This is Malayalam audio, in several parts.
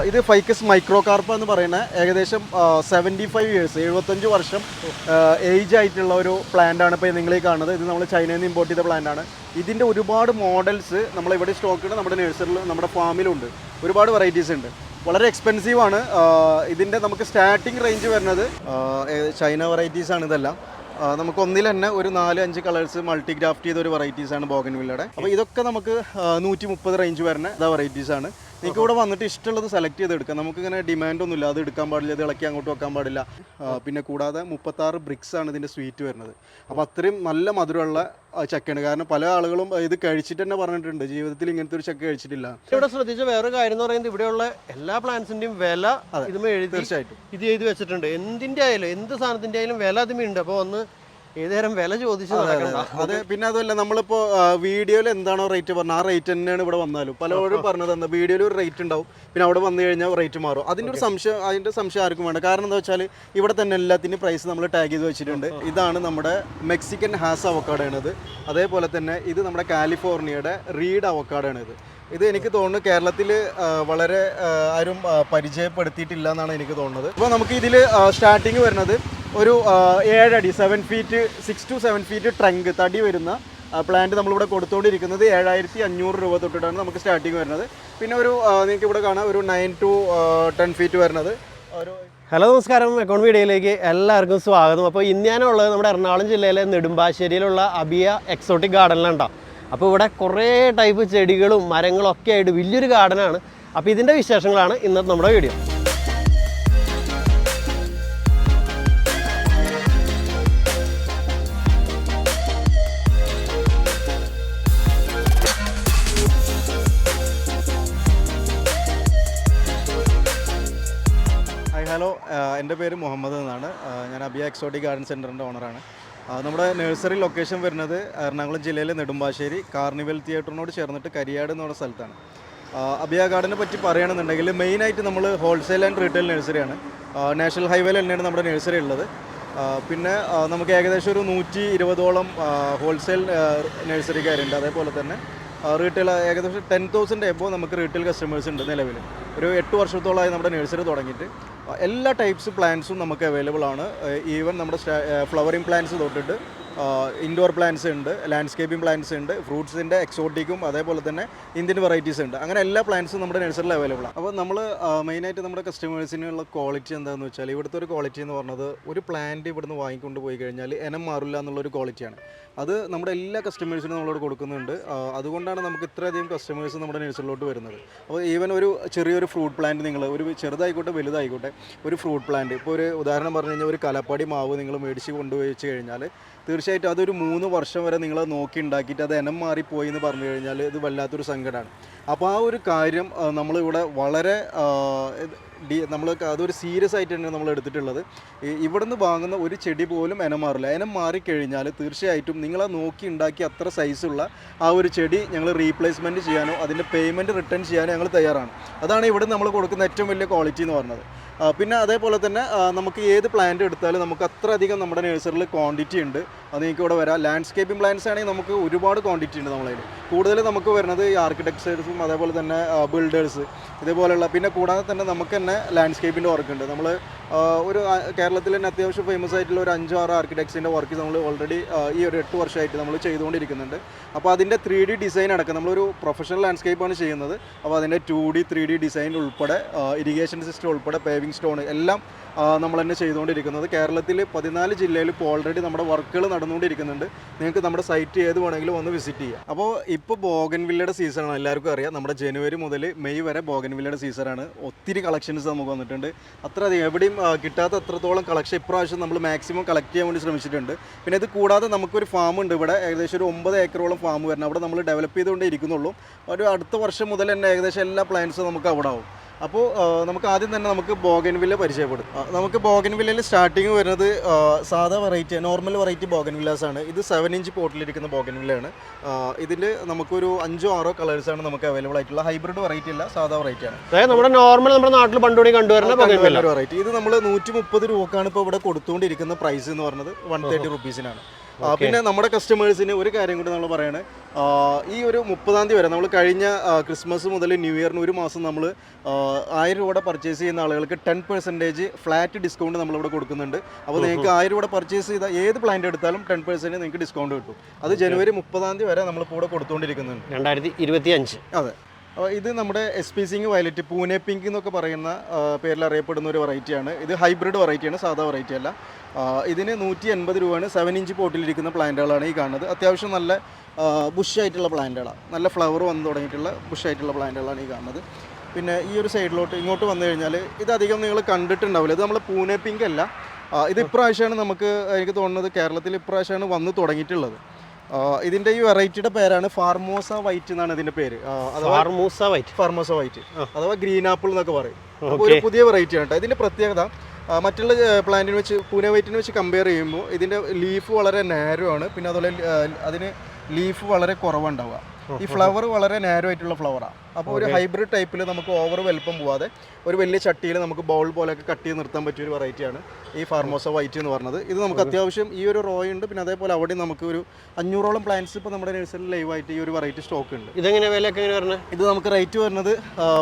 ഇത് ഫൈക്കസ് മൈക്രോകാർപ്പ എന്ന് പറയുന്ന ഏകദേശം 75 ഇയേഴ്സ് 75 വർഷം ഏജ് ആയിട്ടുള്ള ഒരു പ്ലാന്റ് ആണ് ഇപ്പോൾ നിങ്ങൾ ഈ കാണുന്നത്. ഇത് നമ്മൾ ചൈനയിൽ നിന്ന് ഇമ്പോർട്ട് ചെയ്ത പ്ലാന്റ് ആണ്. ഇതിൻ്റെ ഒരുപാട് മോഡൽസ് നമ്മളിവിടെ സ്റ്റോക്കുണ്ട്, നമ്മുടെ നഴ്സറിൽ നമ്മുടെ ഫാമിലുണ്ട്. ഒരുപാട് വെറൈറ്റീസ് ഉണ്ട്. വളരെ എക്സ്പെൻസീവ് ആണ്. ഇതിൻ്റെ നമുക്ക് സ്റ്റാർട്ടിങ് റേഞ്ച് വരുന്നത് ചൈന വെറൈറ്റീസ് ആണ് ഇതെല്ലാം. നമുക്ക് ഒന്നിൽ തന്നെ ഒരു 4-5 കളേഴ്സ് മൾട്ടി ഗ്രാഫ്റ്റ് ചെയ്ത ഒരു വെറൈറ്റീസാണ് ബോഗൻവില്ലയുടെ. അപ്പോൾ ഇതൊക്കെ നമുക്ക് 130 റേഞ്ച് വരുന്ന വെറൈറ്റീസാണ്. നിങ്ങൾക്ക് ഇവിടെ വന്നിട്ട് ഇഷ്ടമുള്ളത് സെലക്ട് ചെയ്തെടുക്കാം. നമുക്കിങ്ങനെ ഡിമാൻഡ് ഒന്നുമില്ല, അത് എടുക്കാൻ പാടില്ല, ഇത് ഇളക്കി അങ്ങോട്ട് വെക്കാൻ പാടില്ല. പിന്നെ കൂടാതെ 36 ബ്രിക്സ് ആണ് ഇതിൻ്റെ സ്വീറ്റ് വരുന്നത്. അപ്പോൾ അത്രയും നല്ല മധുരമുള്ള ചക്കയാണ്. കാരണം പല ആളുകളും ഇത് കഴിച്ചിട്ട് തന്നെ പറഞ്ഞിട്ടുണ്ട് ജീവിതത്തിൽ ഇങ്ങനത്തെ ഒരു ചക്ക കഴിച്ചിട്ടില്ല. ഇവിടെ ശ്രദ്ധിച്ച വേറെ കാര്യം എന്ന് പറയുന്നത് ഇവിടെയുള്ള എല്ലാ പ്ലാന്റ്സിന്റെയും വില ഇതുമേ എഴുതി തീർച്ചയായിട്ടും ഇത് എഴുതി വെച്ചിട്ടുണ്ട്. എന്തിന്റെ ആയാലും എന്ത് സാധനത്തിന്റെ ആയാലും വില അതുമേ ഉണ്ട്. അപ്പോൾ ഒന്ന് ഏതുതരം വില ചോദിച്ചു അതെ. പിന്നെ അതുമല്ല, നമ്മളിപ്പോൾ വീഡിയോയിൽ എന്താണോ റേറ്റ് പറഞ്ഞത് ആ റേറ്റ് തന്നെയാണ് ഇവിടെ വന്നാലും പലപ്പോഴും പറഞ്ഞത്. എന്താ വീഡിയോയിൽ ഒരു റേറ്റ് ഉണ്ടാവും, പിന്നെ അവിടെ വന്നു കഴിഞ്ഞാൽ റേറ്റ് മാറും. അതിൻ്റെ സംശയം ആർക്കും വേണ്ട. കാരണം എന്താ വെച്ചാൽ ഇവിടെ തന്നെ എല്ലാത്തിൻ്റെയും പ്രൈസ് നമ്മൾ ടാഗ് ചെയ്ത് വെച്ചിട്ടുണ്ട്. ഇതാണ് നമ്മുടെ മെക്സിക്കൻ ഹാസ് അവക്കാഡോ ആണിത്. അതേപോലെ തന്നെ ഇത് നമ്മുടെ കാലിഫോർണിയയുടെ റീഡ് അവക്കാഡോ ആണിത്. ഇത് എനിക്ക് തോന്നുന്നു കേരളത്തിൽ വളരെ ആരും പരിചയപ്പെടുത്തിയിട്ടില്ല എന്നാണ് എനിക്ക് തോന്നുന്നത്. അപ്പോൾ നമുക്ക് ഇതിൽ സ്റ്റാർട്ടിങ് വരുന്നത് ഒരു 7 അടി 6 to 7 ഫീറ്റ് ട്രങ്ക് തടി വരുന്ന പ്ലാന്റ് നമ്മളിവിടെ കൊടുത്തുകൊണ്ടിരിക്കുന്നത് 7500 രൂപ തൊട്ടിട്ടാണ് നമുക്ക് സ്റ്റാർട്ടിങ് വരുന്നത്. പിന്നെ ഒരു നിങ്ങൾക്ക് ഇവിടെ കാണാം ഒരു 9 to 10 ഫീറ്റ് വരുന്നത് ഒരു. ഹലോ നമസ്കാരം, അക്കൗണ്ട് വീഡിയോയിലേക്ക് എല്ലാവർക്കും സ്വാഗതം. അപ്പോൾ ഇന്ന് ഞാനുള്ളത് നമ്മുടെ എറണാകുളം ജില്ലയിലെ നെടുമ്പാശ്ശേരിയിലുള്ള അബിയ എക്സോട്ടിക് ഗാർഡനിലാണ്. അപ്പോൾ ഇവിടെ കുറേ ടൈപ്പ് ചെടികളും മരങ്ങളും ഒക്കെ ആയിട്ട് വലിയൊരു ഗാർഡനാണ്. അപ്പോൾ ഇതിൻ്റെ വിശേഷങ്ങളാണ് ഇന്നത്തെ നമ്മുടെ വീഡിയോ. ഹലോ, എൻ്റെ പേര് മുഹമ്മദ് എന്നാണ്. ഞാൻ അബിയ എക്സോട്ടിക് ഗാർഡൻ സെൻറ്ററിൻ്റെ ഓണറാണ്. നമ്മുടെ നഴ്സറി ലൊക്കേഷൻ വരുന്നത് എറണാകുളം ജില്ലയിലെ നെടുമ്പാശ്ശേരി കാർണിവൽ തിയേറ്ററിനോട് ചേർന്നിട്ട് കരിയാട് എന്ന് പറഞ്ഞ സ്ഥലത്താണ്. അബിയ ഗാർഡനെ പറ്റി പറയുകയാണെന്നുണ്ടെങ്കിൽ മെയിനായിട്ട് നമ്മൾ ഹോൾസെയിൽ ആൻഡ് റീറ്റെയിൽ നഴ്സറിയാണ്. നാഷണൽ ഹൈവേയിൽ തന്നെയാണ് നമ്മുടെ നഴ്സറി ഉള്ളത്. പിന്നെ നമുക്ക് ഏകദേശം ഒരു 120ഓളം ഹോൾസെയിൽ നഴ്സറിക്കാരുണ്ട്. അതേപോലെ തന്നെ റീറ്റെയിൽ ഏകദേശം 10,000 എബോവ് നമുക്ക് റീറ്റെയിൽ കസ്റ്റമേഴ്സ് ഉണ്ട് നിലവിൽ. ഒരു 8 വർഷത്തോളമായി നമ്മുടെ നഴ്സറി തുടങ്ങിയിട്ട്. എല്ലാ ടൈപ്സ് പ്ലാന്റ്സും നമുക്ക് അവൈലബിൾ ആണ്. ഈവൻ നമ്മുടെ ഫ്ലവറിങ് പ്ലാന്റ്സ് തൊട്ടിട്ട് ഇൻഡോർ പ്ലാന്റ്സ് ഉണ്ട്, ലാൻഡ്സ്കേപ്പിംഗ് പ്ലാന്റ്സ് ഉണ്ട്, ഫ്രൂട്ട്സിൻ്റെ എക്സോട്ടിക്കും അതേപോലെ തന്നെ ഇന്ത്യൻ വെറൈറ്റീസ് ഉണ്ട്. അങ്ങനെ എല്ലാ പ്ലാന്റ്സും നമ്മുടെ നഴ്സറിയിൽ അവൈലബിൾ ആണ്. അപ്പോൾ നമ്മൾ മെയിനായിട്ട് നമ്മുടെ കസ്റ്റമേഴ്സിനുള്ള ക്വാളിറ്റി എന്താണെന്ന് വെച്ചാൽ, ഇവിടുത്തെ ഒരു ക്വാളിറ്റി എന്ന് പറഞ്ഞത് ഒരു പ്ലാന്റ് ഇവിടുന്ന് വാങ്ങിക്കൊണ്ട് പോയി കഴിഞ്ഞാൽ ഇനം മാറില്ല എന്നുള്ളൊരു ക്വാളിറ്റിയാണ്. അത് നമ്മുടെ എല്ലാ കസ്റ്റമേഴ്സിനും നമ്മളോട് കൊടുക്കുന്നുണ്ട്. അതുകൊണ്ടാണ് നമുക്ക് ഇത്രയധികം കസ്റ്റമേഴ്സ് നമ്മുടെ നഴ്സറിലോട്ട് വരുന്നത്. അപ്പോൾ ഈവൻ ഒരു ചെറിയൊരു ഫ്രൂട്ട് പ്ലാന്റ്, നിങ്ങൾ ഒരു ചെറുതായിക്കോട്ടെ വലുതായിക്കോട്ടെ ഒരു ഫ്രൂട്ട് പ്ലാന്റ്, ഇപ്പോൾ ഒരു ഉദാഹരണം പറഞ്ഞു കഴിഞ്ഞാൽ ഒരു കലപ്പാടി മാവ് നിങ്ങൾ മേടിച്ച് കൊണ്ടുപോയി വെച്ച് കഴിഞ്ഞാൽ തീർച്ചയായിട്ടും അതൊരു 3 വർഷം വരെ നിങ്ങൾ നോക്കി ഉണ്ടാക്കിയിട്ട് അത് ഇനം മാറിപ്പോയി എന്ന് പറഞ്ഞു കഴിഞ്ഞാൽ ഇത് വല്ലാത്തൊരു സങ്കടമാണ്. അപ്പോൾ ആ ഒരു കാര്യം നമ്മളിവിടെ വളരെ നമ്മൾ അതൊരു സീരിയസ് ആയിട്ട് തന്നെ നമ്മൾ എടുത്തിട്ടുള്ളത്. ഇവിടുന്ന് വാങ്ങുന്ന ഒരു ചെടി പോലും ഇനം മാറില്ല. ഇനം മാറിക്കഴിഞ്ഞാൽ തീർച്ചയായിട്ടും നിങ്ങളെ നോക്കി ഉണ്ടാക്കി അത്ര സൈസുള്ള ആ ഒരു ചെടി ഞങ്ങൾ റീപ്ലേസ്മെൻറ്റ് ചെയ്യാനോ അതിൻ്റെ പേയ്മെൻറ്റ് റിട്ടേൺ ചെയ്യാനോ ഞങ്ങൾ തയ്യാറാണ്. അതാണ് ഇവിടെ നമ്മൾ കൊടുക്കുന്ന ഏറ്റവും വലിയ ക്വാളിറ്റി എന്ന് പറഞ്ഞത്. പിന്നെ അതേപോലെ തന്നെ നമുക്ക് ഏത് പ്ലാന്റ് എടുത്താലും നമുക്ക് അത്രയധികം നമ്മുടെ നഴ്സറിയിൽ ക്വാണ്ടിറ്റി ഉണ്ട്. അത് നിങ്ങൾക്ക് ഇവിടെ വരാം. ലാൻഡ്സ്കേപ്പിംഗ് പ്ലാന്റ്സ് ആണെങ്കിൽ നമുക്ക് ഒരുപാട് ക്വാണ്ടിറ്റി ഉണ്ട് നമ്മളതിൽ. കൂടുതൽ നമുക്ക് വരുന്നത് ഈ ആർക്കിടെക്ചേഴ്സും അതേപോലെ തന്നെ ബിൽഡേഴ്സ് ഇതേപോലെയുള്ള, പിന്നെ കൂടാതെ തന്നെ നമുക്ക് തന്നെ ലാൻഡ്സ്കേപ്പിൻ്റെ വർക്ക് ഉണ്ട്. നമ്മൾ ഒരു കേരളത്തിൽ തന്നെ അത്യാവശ്യം ഫേമസ് ആയിട്ടുള്ള ഒരു 5-6 ആർക്കിടെക്ട്സിൻ്റെ വർക്ക് നമ്മൾ ഓൾറെഡി ഈ ഒരു 8 വർഷമായിട്ട് നമ്മൾ ചെയ്തുകൊണ്ടിരിക്കുന്നുണ്ട്. അപ്പോൾ അതിൻ്റെ 3D ഡിസൈൻ അടക്കം നമ്മളൊരു പ്രൊഫഷണൽ ലാൻഡ്സ്കേപ്പാണ് ചെയ്യുന്നത്. അപ്പോൾ അതിൻ്റെ 2D 3D ഡിസൈൻ ഉൾപ്പെടെ ഇറിഗേഷൻ സിസ്റ്റം ഉൾപ്പെടെ പേവിംഗ് സ്റ്റോൺ എല്ലാം നമ്മൾ തന്നെ ചെയ്തുകൊണ്ടിരിക്കുന്നത്. കേരളത്തിൽ 14 ജില്ലയിൽ ഇപ്പോൾ ഓൾറെഡി നമ്മുടെ വർക്കുകൾ നടന്നുകൊണ്ടിരിക്കുന്നുണ്ട്. നിങ്ങൾക്ക് നമ്മുടെ സൈറ്റ് ഏത് വേണമെങ്കിലും ഒന്ന് വിസിറ്റ് ചെയ്യാം. അപ്പോൾ ഇപ്പോൾ ബോഗൻവില്ലയുടെ സീസണാണ്, എല്ലാവർക്കും അറിയാം. നമ്മുടെ ജനുവരി മുതൽ മെയ് വരെ ബോഗൻവില്ലയുടെ സീസണാണ്. ഒത്തിരി കളക്ഷൻസ് നമുക്ക് വന്നിട്ടുണ്ട്. അത്രയധികം എവിടെയും കിട്ടാത്ത അത്രത്തോളം കളക്ഷൻ ഇപ്രാവശ്യം നമ്മൾ മാക്സിമം കളക്ട് ചെയ്യാൻ വേണ്ടി ശ്രമിച്ചിട്ടുണ്ട്. പിന്നെ ഇത് കൂടാതെ നമുക്കൊരു ഫാം ഉണ്ട് ഇവിടെ, ഏകദേശം ഒരു 9 ഏക്കറോളം ഫാം വരുന്നത്. അവിടെ നമ്മൾ ഡെവലപ്പ് ചെയ്തുകൊണ്ടേ ഇരിക്കുന്നുള്ളൂ. ഒരു അടുത്ത വർഷം മുതൽ തന്നെ ഏകദേശം എല്ലാ പ്ലാന്റ്സും നമുക്ക് അവിടെ ആവും. അപ്പോൾ നമുക്ക് ആദ്യം തന്നെ നമുക്ക് ബോഗൻവില്ല പരിചയപ്പെടും. നമുക്ക് ബോഗൻവില്ലയിൽ സ്റ്റാർട്ടിങ് വരുന്നത് സാധാ വെറൈറ്റി നോർമൽ വെറൈറ്റി ബോഗൻവില്ലാസ് ആണ്. ഇത് 7 ഇഞ്ച് പോട്ടിലിരിക്കുന്ന ബോഗൻവില്ലയാണ്. ഇതിൽ നമുക്കൊരു 5-6 കളേഴ്സാണ് നമുക്ക് അവൈലബിൾ ആയിട്ടുള്ള. ഹൈബ്രിഡ് വെറൈറ്റി അല്ല, സാധാ വെറൈറ്റിയാണ്. നമ്മുടെ നോർമൽ നമ്മുടെ നാട്ടിൽ പണ്ടുകൂടി കണ്ടുവരുന്ന വെറൈറ്റി. ഇത് നമ്മൾ 130 രൂപക്കാണ് ഇപ്പോൾ ഇവിടെ കൊടുത്തുകൊണ്ടിരിക്കുന്ന പ്രൈസ് എന്ന് പറഞ്ഞത്. 130 റുപ്പീസിനാണ്. പിന്നെ നമ്മുടെ കസ്റ്റമേഴ്സിന് ഒരു കാര്യം കൂടി നമ്മൾ പറയണേ, ഈ ഒരു 30-ാം തീയതി വരെ നമ്മൾ കഴിഞ്ഞ ക്രിസ്മസ് മുതൽ ന്യൂ ഇയറിന് ഒരു മാസം നമ്മൾ 1000 രൂപയുടെ പർച്ചേസ് ചെയ്യുന്ന ആളുകൾക്ക് 10% ഫ്ലാറ്റ് ഡിസ്കൗണ്ട് നമ്മളിവിടെ കൊടുക്കുന്നുണ്ട്. അപ്പോൾ നിങ്ങൾക്ക് 1000 രൂപയുടെ പർച്ചേസ് ചെയ്താൽ ഏത് പ്ലാന്റ് എടുത്താലും 10% നിങ്ങൾക്ക് ഡിസ്കൗണ്ട് കിട്ടും. അത് ജനുവരി 30-ാം തീയതി വരെ നമ്മളിപ്പോൾ ഇവിടെ കൊടുത്തുകൊണ്ടിരിക്കുന്നുണ്ട്. 2025. അതെ. ഇത് നമ്മുടെ SP വയലറ്റ്, പൂനെ പിങ്ക് എന്നൊക്കെ പറയുന്ന പേരിൽ അറിയപ്പെടുന്ന ഒരു വെറൈറ്റിയാണ്. ഇത് ഹൈബ്രിഡ് വെറൈറ്റിയാണ്, സാധാ വെറൈറ്റി അല്ല. ഇതിന് 180 രൂപയാണ്. 7 ഇഞ്ച് പോട്ടിലിരിക്കുന്ന പ്ലാന്റുകളാണ് ഈ കാണുന്നത്. അത്യാവശ്യം നല്ല ബുഷായിട്ടുള്ള പ്ലാന്റുകളാണ്, നല്ല ഫ്ലവർ വന്ന് തുടങ്ങിയിട്ടുള്ള ബുഷായിട്ടുള്ള പ്ലാന്റുകളാണ് ഈ കാണുന്നത്. പിന്നെ ഈ ഒരു സൈഡിലോട്ട് ഇങ്ങോട്ട് വന്നു കഴിഞ്ഞാൽ ഇതധികം നിങ്ങൾ കണ്ടിട്ടുണ്ടാവില്ല. ഇത് നമ്മൾ പൂനെ പിങ്ക് അല്ല, ഇത് ഇപ്രാവശ്യമാണ് നമുക്ക് എനിക്ക് തോന്നുന്നത് കേരളത്തിൽ ഇപ്രാവശ്യമാണ് വന്ന് തുടങ്ങിയിട്ടുള്ളത്. ഇതിന്റെ ഈ വെറൈറ്റിയുടെ പേരാണ് ഫാർമോസ വൈറ്റ് എന്നാണ് ഇതിന്റെ പേര്. ഫാർമോസ വൈറ്റ് അഥവാ ഗ്രീൻ ആപ്പിൾ എന്നൊക്കെ പറയും. അപ്പോൾ ഒരു പുതിയ വെറൈറ്റി ആണ്. ഇതിന്റെ പ്രത്യേകത മറ്റുള്ള പ്ലാന്റിനെ വെച്ച് പൂനെ വൈറ്റിനെ വെച്ച് കമ്പയർ ചെയ്യുമ്പോൾ ഇതിന്റെ ലീഫ് വളരെ നാരോ ആണ്. പിന്നെ അതുപോലെ അതിന് ലീഫ് വളരെ കുറവുണ്ടാവുക. ഈ ഫ്ലവർ വളരെ നാരോ ആയിട്ടുള്ള ഫ്ലവറാണ്. അപ്പോൾ ഒരു ഹൈബ്രിഡ് ടൈപ്പിൽ നമുക്ക് ഓവർ വലുപ്പം പോവാതെ ഒരു വലിയ ചട്ടിയിൽ നമുക്ക് ബൗൾ പോലെയൊക്കെ കട്ട് ചെയ്ത് നിർത്താൻ പറ്റിയ ഒരു വെറൈറ്റിയാണ് ഈ ഫാർമോസ വൈറ്റ് എന്ന് പറഞ്ഞത്. ഇത് നമുക്ക് അത്യാവശ്യം ഈ ഒരു റോ ഉണ്ട്. പിന്നെ അതേപോലെ അവിടെ നമുക്ക് ഒരു 500ഓളം പ്ലാന്റ്സ് ഇപ്പോൾ നമ്മുടെ നഴ്സറിയിൽ ലൈവായിട്ട് ഈ ഒരു വെറൈറ്റി സ്റ്റോക്ക് ഉണ്ട്. ഇതെങ്ങനെ വിലയൊക്കെ എങ്ങനെ പറഞ്ഞത്? ഇത് നമുക്ക് റേറ്റ് വരുന്നത്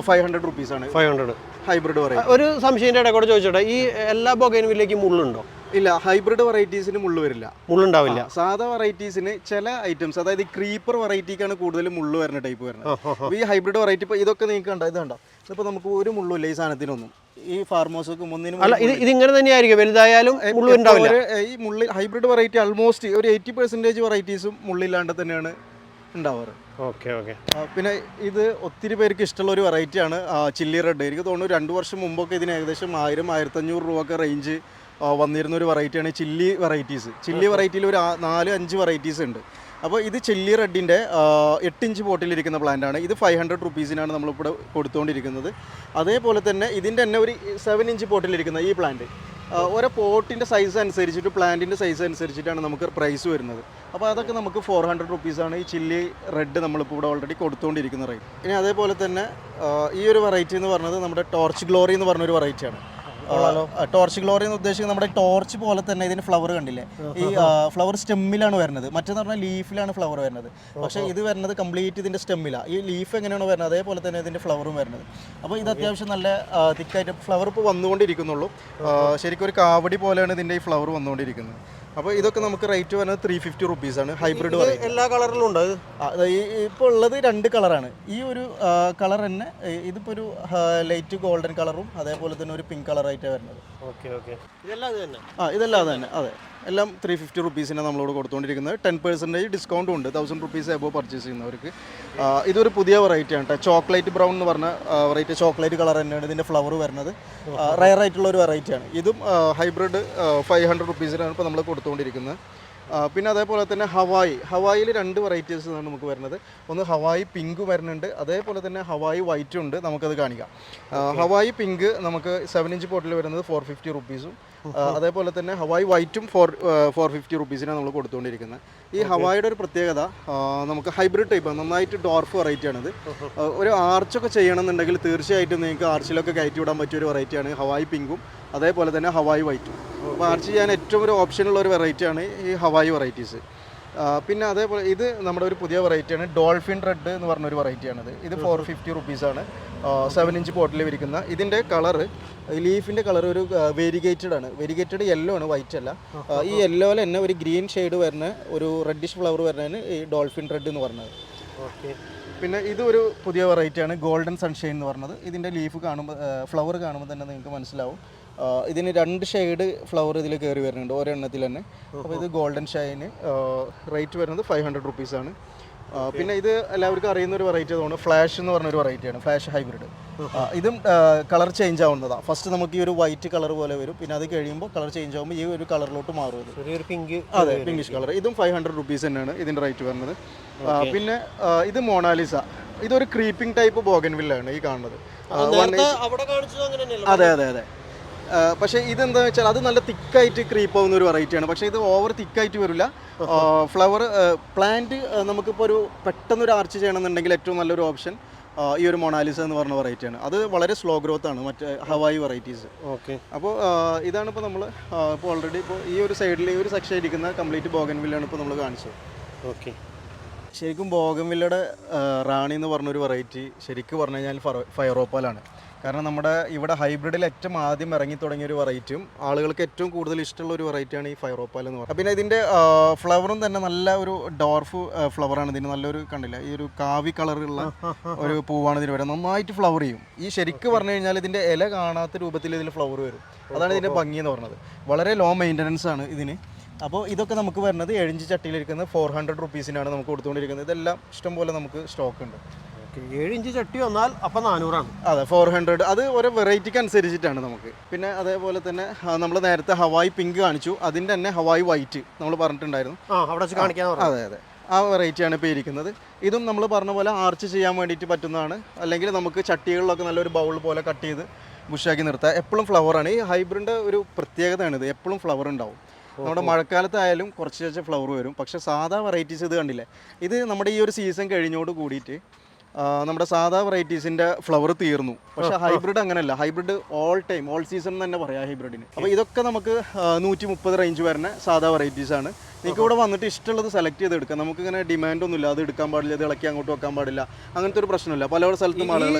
500 റുപ്പീസാണ്. 500 ഹൈബ്രിഡ് വെറൈറ്റി. ഒരു സംശയത്തിൻ്റെ ഇടയിൽ കൂടെ ചോദിച്ചോട്ടെ, ഈ എല്ലാ ബൊഗൈൻവില്ലേക്കും മുള്ളുണ്ടോ? ഇല്ല, ഹൈബ്രിഡ് വെറൈറ്റീസിന് മുള്ളു വരില്ല, മുള്ളുണ്ടാവില്ല. സാധാ വെറൈറ്റീസിന് ചില ഐറ്റംസ്, അതായത് ക്രീപ്പർ വെറൈറ്റിക്കാണ് കൂടുതൽ മുള്ളു വരുന്ന ടൈപ്പ് വരുന്നത്. ഈ ഹൈബ്രിഡ് വെറൈറ്റി ഇപ്പോൾ ഇതൊക്കെ നിങ്ങൾക്ക് കണ്ട ഇത് കണ്ടോ, ഇതിപ്പോൾ നമുക്ക് ഒരു മുള്ളുമില്ല ഈ സാധനത്തിനൊന്നും. ഈ ഫാർമോസൊക്കെ ഒന്നിനും അല്ല, ഇത് ഇങ്ങനെ തന്നെയായിരിക്കും, വലുതായാലും മുള്ളു ഉണ്ടാവില്ല. ഈ മുള്ളി ഹൈബ്രിഡ് വെറൈറ്റി ആൾമോസ്റ്റ് ഒരു 80% വെറൈറ്റീസും മുള്ളില്ലാണ്ട് തന്നെയാണ് ഉണ്ടാവാറ്. Okay okay. പിന്നെ ഇത് ഒത്തിരി പേർക്ക് ഇഷ്ടമുള്ള ഒരു വെറൈറ്റിയാണ് ചില്ലി റെഡ്. എനിക്ക് തോന്നുന്നു 2 വർഷം മുമ്പൊക്കെ ഇതിന് ഏകദേശം 1000-1500 രൂപയൊക്കെ റേഞ്ച് വന്നിരുന്ന ഒരു വെറൈറ്റിയാണ് ചില്ലി വെറൈറ്റീസ്. ചില്ലി വെറൈറ്റിയിൽ ഒരു 4-5 വെറൈറ്റീസ് ഉണ്ട്. അപ്പോൾ ഇത് ചില്ലി റെഡിൻ്റെ 8 ഇഞ്ച് പോട്ടിലിരിക്കുന്ന പ്ലാന്റാണ്. ഇത് 500 റുപ്പീസിനാണ് നമ്മളിവിടെ കൊടുത്തുകൊണ്ടിരിക്കുന്നത്. അതേപോലെ തന്നെ ഇതിൻ്റെ തന്നെ ഒരു 7 ഇഞ്ച് പോട്ടിലിരിക്കുന്ന ഈ പ്ലാന്റ് ഓരോ പോട്ടിൻ്റെ സൈസ് അനുസരിച്ചിട്ട് പ്ലാന്റിൻ്റെ സൈസ് അനുസരിച്ചിട്ടാണ് നമുക്ക് പ്രൈസ് വരുന്നത്. അപ്പോൾ അതൊക്കെ നമുക്ക് 400 റുപ്പീസാണ് ഈ ചില്ലി റെഡ് നമ്മളിപ്പോൾ ഇവിടെ ഓൾറെഡി കൊടുത്തുകൊണ്ടിരിക്കുന്ന റേറ്റ്. ഇനി അതേപോലെ തന്നെ ഈ ഒരു വെറൈറ്റി എന്ന് പറഞ്ഞത് നമ്മുടെ ടോർച്ച് ഗ്ലോറി എന്ന് പറഞ്ഞൊരു വെറൈറ്റിയാണ്. ടോർച്ച് ഗ്ലോറി എന്ന് ഉദ്ദേശിക്കുന്നത് നമ്മുടെ ടോർച്ച് പോലെ തന്നെ ഇതിന് ഫ്ലവർ കണ്ടില്ലേ, ഈ ഫ്ലവർ സ്റ്റെമ്മിലാണ് വരുന്നത്. മറ്റേന്ന് പറഞ്ഞാൽ ലീഫിലാണ് ഫ്ലവർ വരുന്നത്. പക്ഷേ ഇത് വരുന്നത് കംപ്ലീറ്റ് ഇതിൻ്റെ സ്റ്റെമ്മിലാണ്. ഈ ലീഫ് എങ്ങനെയാണോ വരുന്നത് അതേപോലെ തന്നെ ഇതിൻ്റെ ഫ്ലവറും വരുന്നത്. അപ്പോൾ ഇത് അത്യാവശ്യം നല്ല തിക്കായിട്ട് ഫ്ലവർ ഇപ്പോൾ വന്നുകൊണ്ടിരിക്കുന്നുള്ളൂ. ശരിക്കും ഒരു കാവടി പോലെയാണ് ഇതിൻ്റെ ഈ ഫ്ലവർ വന്നുകൊണ്ടിരിക്കുന്നത്. അപ്പോൾ ഇതൊക്കെ നമുക്ക് റേറ്റ് വരുന്നത് 350 റുപ്പീസാണ്. ഹൈബ്രിഡ് എല്ലാ കളറിലും ഉണ്ട്. ഇപ്പോൾ ഉള്ളത് 2 കളറാണ്. ഈ ഒരു കളർ തന്നെ ഇതിപ്പോൾ ഒരു ലൈറ്റ് ഗോൾഡൻ കളറും അതേപോലെ തന്നെ ഒരു പിങ്ക് കളറായിട്ടാണ് വരുന്നത്. Okay okay. ഇതെല്ലാം അത് തന്നെ? ഇതെല്ലാം അത് തന്നെ. അതെ, എല്ലാം 350 റുപ്പീസിനാണ് നമ്മളോട് കൊടുത്തുകൊണ്ടിരിക്കുന്നത്. 10% ഡിസ്കൗണ്ടും ഉണ്ട് 1000 റുപ്പീസ് എബോ പർച്ചേസ് ചെയ്യുന്നവർക്ക്. ഇതൊരു പുതിയ വെറൈറ്റിയാണ് കേട്ടോ, ചോക്ലേറ്റ് ബ്രൗൺ എന്ന് പറഞ്ഞ വെറൈറ്റി. ചോക്ലേറ്റ് കളർ തന്നെയാണ് ഇതിൻ്റെ ഫ്ലവർ വരുന്നത്. റയർ ആയിട്ടുള്ള ഒരു വെറൈറ്റിയാണ്. ഇതും ഹൈബ്രിഡ് 500 റുപ്പീസിനാണ് ഇപ്പോൾ നമ്മൾ കൊടുത്തുകൊണ്ടിരിക്കുന്നത്. പിന്നെ അതേപോലെ തന്നെ ഹവായിൽ 2 വെറൈറ്റീസാണ് നമുക്ക് വരുന്നത്. ഒന്ന് ഹവായി പിങ്ക് വരുന്നുണ്ട്, അതേപോലെ തന്നെ ഹവായി വൈറ്റും ഉണ്ട്. നമുക്കത് കാണിക്കാം. ഹവായി പിങ്ക് നമുക്ക് 7 ഇഞ്ച് പോട്ടിൽ വരുന്നത് 450 റുപ്പീസും അതേപോലെ തന്നെ ഹവായി വൈറ്റും 450 റുപ്പീസിനാണ് നമ്മൾ കൊടുത്തുകൊണ്ടിരിക്കുന്നത്. ഈ ഹവായിയുടെ ഒരു പ്രത്യേകത നമുക്ക് ഹൈബ്രിഡ് ടൈപ്പ് നന്നായിട്ട് ഡോർഫ് വെറൈറ്റിയാണിത്. ഒരു ആർച്ചൊക്കെ ചെയ്യണമെന്നുണ്ടെങ്കിൽ തീർച്ചയായിട്ടും നിങ്ങൾക്ക് ആർച്ചിലൊക്കെ കയറ്റി വിടാൻ പറ്റിയ ഒരു വെറൈറ്റിയാണ് ഹവായി പിങ്കും അതേപോലെ തന്നെ ഹവായി വൈറ്റും. അപ്പോൾ ആർച്ച് ചെയ്യാൻ ഏറ്റവും ഒരു ഓപ്ഷനുള്ള ഒരു വെറൈറ്റിയാണ് ഈ ഹവായി വെറൈറ്റീസ്. പിന്നെ അതേപോലെ ഇത് നമ്മുടെ ഒരു പുതിയ വെറൈറ്റിയാണ് ഡോൾഫിൻ റെഡ് എന്ന് പറഞ്ഞൊരു വെറൈറ്റിയാണിത്. ഇത് 450 റുപ്പീസാണ് 7 ഇഞ്ച് പോട്ടിൽ വിരിക്കുന്ന. ഇതിൻ്റെ കളറ് ലീഫിൻ്റെ കളർ ഒരു വേരിഗേറ്റഡ് ആണ്. വേരിഗേറ്റഡ് യെല്ലോ ആണ്, വൈറ്റ് അല്ല. ഈ യെല്ലോയിൽ തന്നെ ഒരു ഗ്രീൻ ഷെയ്ഡ് വരുന്ന ഒരു റെഡിഷ് ഫ്ലവർ വരുന്നതിന് ഈ ഡോൾഫിൻ റെഡ് എന്ന് പറഞ്ഞത്. ഓക്കെ. പിന്നെ ഇതൊരു പുതിയ വെറൈറ്റിയാണ് ഗോൾഡൻ സൺഷൈൻ എന്ന് പറഞ്ഞത്. ഇതിൻ്റെ ലീഫ് കാണുമ്പോൾ ഫ്ലവർ കാണുമ്പോൾ തന്നെ നിങ്ങൾക്ക് മനസ്സിലാവും. ഇതിന് 2 ഷെയ്ഡ് ഫ്ലവർ ഇതിൽ കയറി വരുന്നുണ്ട് ഒരെണ്ണത്തിൽ തന്നെ. അപ്പോൾ ഇത് ഗോൾഡൻ ഷൈന് റേറ്റ് വരുന്നത് 500 റുപ്പീസാണ്. പിന്നെ ഇത് എല്ലാവർക്കും അറിയുന്ന ഒരു വെറൈറ്റി തോന്നുന്നു ഫ്ലാഷ് എന്ന് പറഞ്ഞൊരു വെറൈറ്റിയാണ്, ഫ്ലാഷ് ഹൈബ്രിഡ്. ഇതും കളർ ചേഞ്ച് ആവുന്നതാണ്. ഫസ്റ്റ് നമുക്ക് ഈ ഒരു വൈറ്റ് കളർ പോലെ വരും, പിന്നെ അത് കഴിയുമ്പോൾ കളർ ചേഞ്ച് ആകുമ്പോൾ ഈ ഒരു കളറിലോട്ട് മാറും. പിങ്ക്, അതെ, പിങ്കിഷ് കളർ. ഇതും 500 റുപ്പീസ് തന്നെയാണ് ഇതിൻ്റെ റേറ്റ് വരുന്നത്. പിന്നെ ഇത് മൊണാലിസ. ഇതൊരു ക്രീപ്പിംഗ് ടൈപ്പ് ബോഗൻവില്ലാണ് ഈ കാണുന്നത്. അതെ അതെ അതെ. പക്ഷേ ഇതെന്താ വെച്ചാൽ അത് നല്ല തിക്കായിട്ട് ക്രീപ്പ് ആവുന്ന ഒരു വെറൈറ്റിയാണ്. പക്ഷേ ഇത് ഓവർ തിക്കായിട്ട് വരില്ല. ഫ്ലവർ പ്ലാന്റ് നമുക്കിപ്പോൾ ഒരു പെട്ടെന്നൊരു ആർച്ച് ചെയ്യണമെന്നുണ്ടെങ്കിൽ ഏറ്റവും നല്ലൊരു ഓപ്ഷൻ ഈ ഒരു മൊണാലിസ എന്ന് പറഞ്ഞ വെറൈറ്റിയാണ്. അത് വളരെ സ്ലോ ഗ്രോത്ത് ആണ്, മറ്റേ ഹവായി വെറൈറ്റീസ്. ഓക്കെ. അപ്പോൾ ഇതാണ് ഇപ്പോൾ നമ്മൾ ഇപ്പോൾ ഓൾറെഡി ഇപ്പോൾ ഈ ഒരു സൈഡിൽ ഈ ഒരു സെക്ഷൻ ഇരിക്കുന്ന കംപ്ലീറ്റ് ബോഗൻവില്ലാണ് ഇപ്പോൾ നമ്മൾ കാണിച്ചത്. ഓക്കെ. ശരിക്കും ബോഗൻവില്ലയുടെ റാണി എന്ന് പറഞ്ഞൊരു വെറൈറ്റി ശരിക്കും പറഞ്ഞു കഴിഞ്ഞാൽ ഫയറോപ്പാലാണ്. കാരണം നമ്മുടെ ഇവിടെ ഹൈബ്രിഡിൽ ഏറ്റവും ആദ്യം ഇറങ്ങി തുടങ്ങിയ ഒരു വെറൈറ്റിയും ആളുകൾക്ക് ഏറ്റവും കൂടുതൽ ഇഷ്ടമുള്ള ഒരു വെറൈറ്റിയാണ് ഈ ഫയറോപ്പാൽ എന്ന് പറയുന്നത്. പിന്നെ ഇതിൻ്റെ ഫ്ലവറും തന്നെ നല്ല ഒരു ഡോർഫ് ഫ്ലവറാണ്. ഇതിന് നല്ലൊരു കണ്ടില്ല, ഈ ഒരു കാവി കളറുള്ള ഒരു പൂവാണ് ഇതിന് വരുന്നത്. നന്നായിട്ട് ഫ്ലവർ ചെയ്യും. ഈ ശരിക്കും പറഞ്ഞു കഴിഞ്ഞാൽ ഇതിൻ്റെ ഇല കാണാത്ത രൂപത്തിൽ ഇതിൽ ഫ്ലവർ വരും. അതാണ് ഇതിൻ്റെ ഭംഗി എന്ന് പറഞ്ഞത്. വളരെ ലോ മെയിൻ്റനൻസ് ആണ് ഇതിന്. അപ്പോൾ ഇതൊക്കെ നമുക്ക് വരുന്നത് 7 ഇഞ്ച് ചട്ടിയിലിരിക്കുന്നത് 400 റുപ്പീസിനാണ് നമുക്ക് കൊടുത്തുകൊണ്ടിരിക്കുന്നത്. ഇതെല്ലാം ഇഷ്ടംപോലെ നമുക്ക് സ്റ്റോക്ക് ഉണ്ട്. 7 ഇഞ്ച് ചട്ടി വന്നാൽ അപ്പം 400ആണ്. അതെ, 400. അത് ഓരോ വെറൈറ്റിക്ക് അനുസരിച്ചിട്ടാണ് നമുക്ക്. പിന്നെ അതേപോലെ തന്നെ നമ്മൾ നേരത്തെ ഹവായി പിങ്ക് കാണിച്ചു, അതിൻ്റെ തന്നെ ഹവായി വൈറ്റ് നമ്മൾ പറഞ്ഞിട്ടുണ്ടായിരുന്നു. അവിടെ കാണിക്കാൻ. അതെ അതെ, ആ വെറൈറ്റിയാണ് ഇപ്പോൾ ഇരിക്കുന്നത്. ഇതും നമ്മൾ പറഞ്ഞ പോലെ ആർച്ച് ചെയ്യാൻ വേണ്ടിയിട്ട് പറ്റുന്നതാണ്. അല്ലെങ്കിൽ നമുക്ക് ചട്ടികളിലൊക്കെ നല്ലൊരു ബൗൾ പോലെ കട്ട് ചെയ്ത് ബുഷാക്കി നിർത്താം. എപ്പോഴും ഫ്ലവറാണ്. ഈ ഹൈബ്രിഡിൻ്റെ ഒരു പ്രത്യേകതയാണിത്, എപ്പോഴും ഫ്ലവർ ഉണ്ടാവും. നമ്മുടെ മഴക്കാലത്തായാലും കുറച്ച് ഫ്ലവർ വരും. പക്ഷേ സാധാ വെറൈറ്റീസ് ഇത് കണ്ടില്ലേ, ഇത് നമ്മുടെ ഈ ഒരു സീസൺ കഴിഞ്ഞോട് കൂടിയിട്ട് നമ്മുടെ സാധാ വെറൈറ്റീസിൻ്റെ ഫ്ലവർ തീർന്നു. പക്ഷേ ഹൈബ്രിഡ് അങ്ങനെയല്ല. Hybrid all time all season തന്നെ പറയാം ഹൈബ്രിഡിന്. അപ്പോൾ ഇതൊക്കെ നമുക്ക് 130 റേഞ്ച് വരുന്ന സാധാ വെറൈറ്റീസാണ്. നിങ്ങൾക്ക് ഇവിടെ വന്നിട്ട് ഇഷ്ടമുള്ളത് സെലക്ട് ചെയ്ത് എടുക്കാം. നമുക്കിങ്ങനെ ഡിമാൻഡൊന്നുമില്ല, അത് എടുക്കാൻ പാടില്ല, ഇത് ഇളക്കി അങ്ങോട്ട് വെക്കാൻ പാടില്ല, അങ്ങനത്തെ ഒരു പ്രശ്നമില്ല. പല സ്ഥലത്തും ആളുകൾ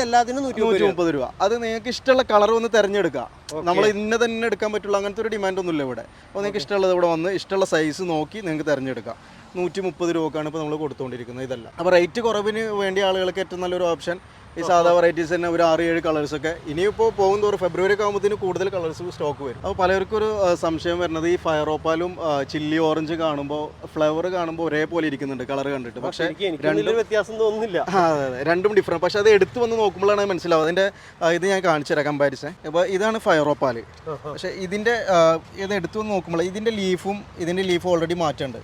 എല്ലാത്തിനും 130 രൂപ. അത് നിങ്ങൾക്ക് ഇഷ്ടമുള്ള കളർ ഒന്ന് തിരഞ്ഞെടുക്കാം. നമ്മൾ ഇന്ന തന്നെ എടുക്കാൻ പറ്റുള്ളൂ, അങ്ങനത്തെ ഒരു ഡിമാൻഡൊന്നുമില്ല ഇവിടെ. അപ്പോൾ നിങ്ങൾക്ക് ഇഷ്ടമുള്ളത് ഇവിടെ വന്ന് ഇഷ്ടമുള്ള സൈസ് നോക്കി നിങ്ങൾക്ക് തിരഞ്ഞെടുക്കാം. 130 രൂപക്കാണ് ഇപ്പോൾ നമ്മൾ കൊടുത്തുകൊണ്ടിരിക്കുന്നത് ഇതെല്ലാം. അപ്പോൾ റേറ്റ് കുറവിന് വേണ്ടിയ ആളുകൾക്ക് ഏറ്റവും നല്ലൊരു ഓപ്ഷൻ ഈ സാധാ വെറൈറ്റീസ് തന്നെ ഒരു 6-7 കളേഴ്സൊക്കെ. ഇനിയിപ്പോൾ പോകും തോറും ഫെബ്രുവരി ഒക്കെ ആകുമ്പോഴത്തേന് കൂടുതൽ കളേഴ്സ് സ്റ്റോക്ക് വരും. അപ്പോൾ പലർക്കും ഒരു സംശയം വരുന്നത് ഈ ഫയറോപ്പാലും ചില്ലി ഓറഞ്ച് കാണുമ്പോൾ ഫ്ലവർ കാണുമ്പോൾ ഒരേപോലെ ഇരിക്കുന്നുണ്ട് കളർ കണ്ടിട്ട്. പക്ഷേ രണ്ടും വ്യത്യാസം തോന്നുന്നില്ല. അതെ അതെ, രണ്ടും ഡിഫറെൻറ്റ്. പക്ഷേ അത് എടുത്ത് വന്ന് നോക്കുമ്പോഴാണ് മനസ്സിലാവുക. അതിൻ്റെ ഇത് ഞാൻ കാണിച്ചു തരാം കമ്പാരിസൺ. അപ്പോൾ ഇതാണ് ഫയറോപ്പാൽ. പക്ഷേ ഇതിൻ്റെ ഇത് എടുത്ത് വന്ന് നോക്കുമ്പോൾ ഇതിൻ്റെ ലീഫും ഓൾറെഡി മാറ്റമുണ്ട്.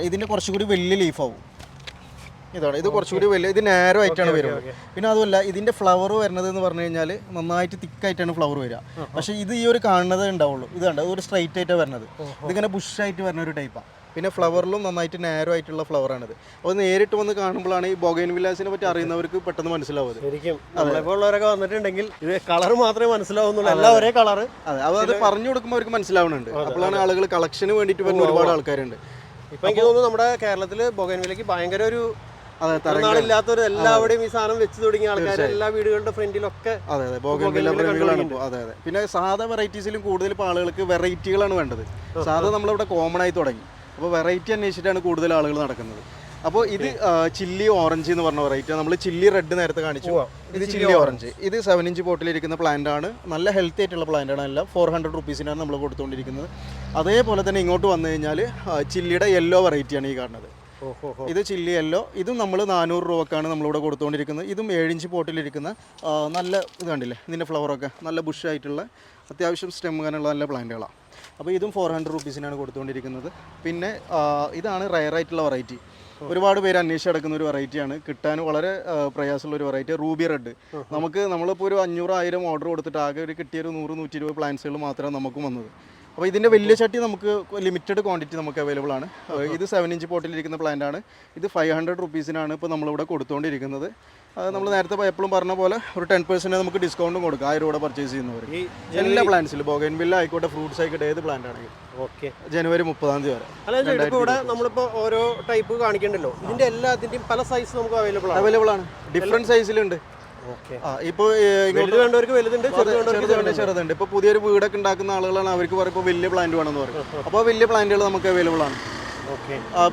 ഇതിൻ്റെ കുറച്ചുകൂടി വലിയ ലീഫാവും. ഇതാണ്, ഇത് കുറച്ചുകൂടി വലിയ, ഇത് നാരോ ആയിട്ടാണ് വരുന്നത്. പിന്നെ അതുമല്ല ഇതിൻ്റെ ഫ്ലവർ വരുന്നത് എന്ന് പറഞ്ഞു കഴിഞ്ഞാൽ നന്നായിട്ട് തിക്കായിട്ടാണ് ഫ്ലവർ വരിക. പക്ഷേ ഇത് ഈ ഒരു കാണുന്നത് ഉണ്ടാവുള്ളൂ. ഇത് കണ്ട ഒരു സ്ട്രൈറ്റ് ആയിട്ടാണ് വരുന്നത്. ഇതിങ്ങനെ ബുഷായിട്ട് വരുന്ന ഒരു ടൈപ്പാണ്. പിന്നെ ഫ്ലവറിലും നന്നായിട്ട് നാരോ ആയിട്ടുള്ള ഫ്ലവറാണിത്. അപ്പോൾ നേരിട്ട് വന്ന് കാണുമ്പോഴാണ് ഈ ബോഗൻവില്ലാസിനെ പറ്റി അറിയുന്നവർക്ക് പെട്ടെന്ന് മനസ്സിലാവുന്നത്. ശരിക്കും നമ്മളെപ്പോലുള്ളവരൊക്കെ വന്നിട്ടുണ്ടെങ്കിൽ ഇത് കളർ മാത്രമേ മനസ്സിലാവുന്നുള്ളൂ, എല്ലാം ഒരേ കളർ. അതെ, അത് പറഞ്ഞു കൊടുക്കുമ്പോൾ അവർക്ക് മനസ്സിലാവുന്നുണ്ട്. അപ്പോഴാണ് ആളുകൾ കളക്ഷന് വേണ്ടിയിട്ട് വരുന്ന ഒരുപാട് ആൾക്കാരുണ്ട്. ഇപ്പം എനിക്ക് തോന്നുന്നു നമ്മുടെ കേരളത്തിൽ ബോഗൻവില്ലയ്ക്ക് ഭയങ്കര ഒരു നാളില്ലാത്തവര് എല്ലാവരുടെയും ഈ സാധനം വെച്ച് തുടങ്ങിയ ആൾക്കാർ എല്ലാ വീടുകളുടെ ഫ്രണ്ടിലൊക്കെ. അതെ അതെ, ബോഗൻവില്ല പ്രേമികളാണ് ഇപ്പോൾ. അതെ അതെ. പിന്നെ സാധാ വെറൈറ്റീസിലും കൂടുതൽ ഇപ്പോൾ ആളുകൾക്ക് വെറൈറ്റികളാണ് വേണ്ടത്. സാധാ നമ്മളിവിടെ കോമൺ ആയി തുടങ്ങി. അപ്പോൾ വെറൈറ്റി അന്വേഷിച്ചിട്ടാണ് കൂടുതൽ ആളുകൾ നടക്കുന്നത്. അപ്പോൾ ഇത് ചില്ലി ഓറഞ്ച് എന്ന് പറഞ്ഞ വെറൈറ്റി. നമ്മൾ ചില്ലി റെഡ് നേരത്തെ കാണിച്ചു. ഇത് ചില്ലി ഓറഞ്ച്. ഇത് 7 ഇഞ്ച് പോട്ടിലിരിക്കുന്ന പ്ലാന്റ് ആണ്. നല്ല ഹെൽത്തി ആയിട്ടുള്ള പ്ലാന്റ് ആണ്. എല്ലാം 400 റുപ്പീസിനാണ് നമ്മൾ കൊടുത്തുകൊണ്ടിരിക്കുന്നത്. അതേപോലെ തന്നെ ഇങ്ങോട്ട് വന്നു കഴിഞ്ഞാൽ ചില്ലിയുടെ യെല്ലോ വെറൈറ്റിയാണ് ഈ കാണുന്നത്. ഇത് ചില്ലി യെല്ലോ. ഇതും നമ്മൾ 400 രൂപക്കാണ് നമ്മളിവിടെ കൊടുത്തുകൊണ്ടിരിക്കുന്നത്. ഇതും 7 ഇഞ്ച് പോട്ടിലിരിക്കുന്ന നല്ല ഇത് കണ്ടില്ലേ, ഇതിൻ്റെ ഫ്ലവറൊക്കെ നല്ല ബുഷായിട്ടുള്ള അത്യാവശ്യം സ്റ്റെം അങ്ങനെയുള്ള നല്ല പ്ലാന്റുകളാണ്. അപ്പോൾ ഇതും 400 റുപ്പീസിനാണ് കൊടുത്തുകൊണ്ടിരിക്കുന്നത്. പിന്നെ ഇതാണ് റയർ ആയിട്ടുള്ള വെറൈറ്റി. ഒരുപാട് പേര് അന്വേഷിച്ച് നടക്കുന്ന ഒരു വെറൈറ്റിയാണ്. കിട്ടാൻ വളരെ പ്രയാസമുള്ള ഒരു വെറൈറ്റി, റൂബി റെഡ്. നമ്മളിപ്പോൾ ഒരു 500-1000 ഓർഡർ കൊടുത്തിട്ട് ആകെ ഒരു കിട്ടിയൊരു 100-120 പ്ലാന്റ്സുകൾ മാത്രമാണ് നമുക്കും വന്നത്. അപ്പോൾ ഇതിൻ്റെ വലിയ ചട്ടി നമുക്ക് ലിമിറ്റഡ് ക്വാണ്ടിറ്റി നമുക്ക് അവൈലബിൾ ആണ്. ഇത് 7 ഇഞ്ച് പോട്ടിലിരിക്കുന്ന പ്ലാന്റ് ആണ്. ഇത് 500 റുപ്പീസിനാണ് ഇപ്പോൾ നമ്മളിവിടെ കൊടുത്തുകൊണ്ടിരിക്കുന്നത്. നമ്മൾ നേരത്തെ എപ്പോഴും പറഞ്ഞ പോലെ ഒരു 10% നമുക്ക് ഡിസ്കൗണ്ടും കൊടുക്കാം 1000 രൂപ പർച്ചേസ് ചെയ്യുന്നവർ. എല്ലാ പ്ലാന്റ്സിലും ബോഗൻവില്ല ആയിക്കോട്ടെ, ഫ്രൂട്ട്സ് ആയിക്കോട്ടെ, ഏത് പ്ലാന്റ് ആണെങ്കിലും ഓക്കെ. ജനുവരി 30 വരെ. അല്ല, ഇവിടെ നമ്മളിപ്പോൾ ഓരോ ടൈപ്പ് കാണിക്കണ്ടല്ലോ, ഇതിൻ്റെ എല്ലാത്തിൻ്റെയും പല സൈസ് നമുക്ക് അവൈലബിൾ ആണ്. ഡിഫറെൻറ്റ് സൈസിലുണ്ട്. ഇപ്പോൾ ചെറുതുണ്ട്. ഇപ്പോൾ പുതിയൊരു വീടൊക്കെ ഉണ്ടാക്കുന്ന ആളുകളാണ്, അവർക്ക് പറയുമ്പോൾ വലിയ പ്ലാന്റ് വേണമെന്ന് പറയും. അപ്പോൾ വലിയ പ്ലാന്റുകൾ നമുക്ക് അവൈലബിൾ ആണ്.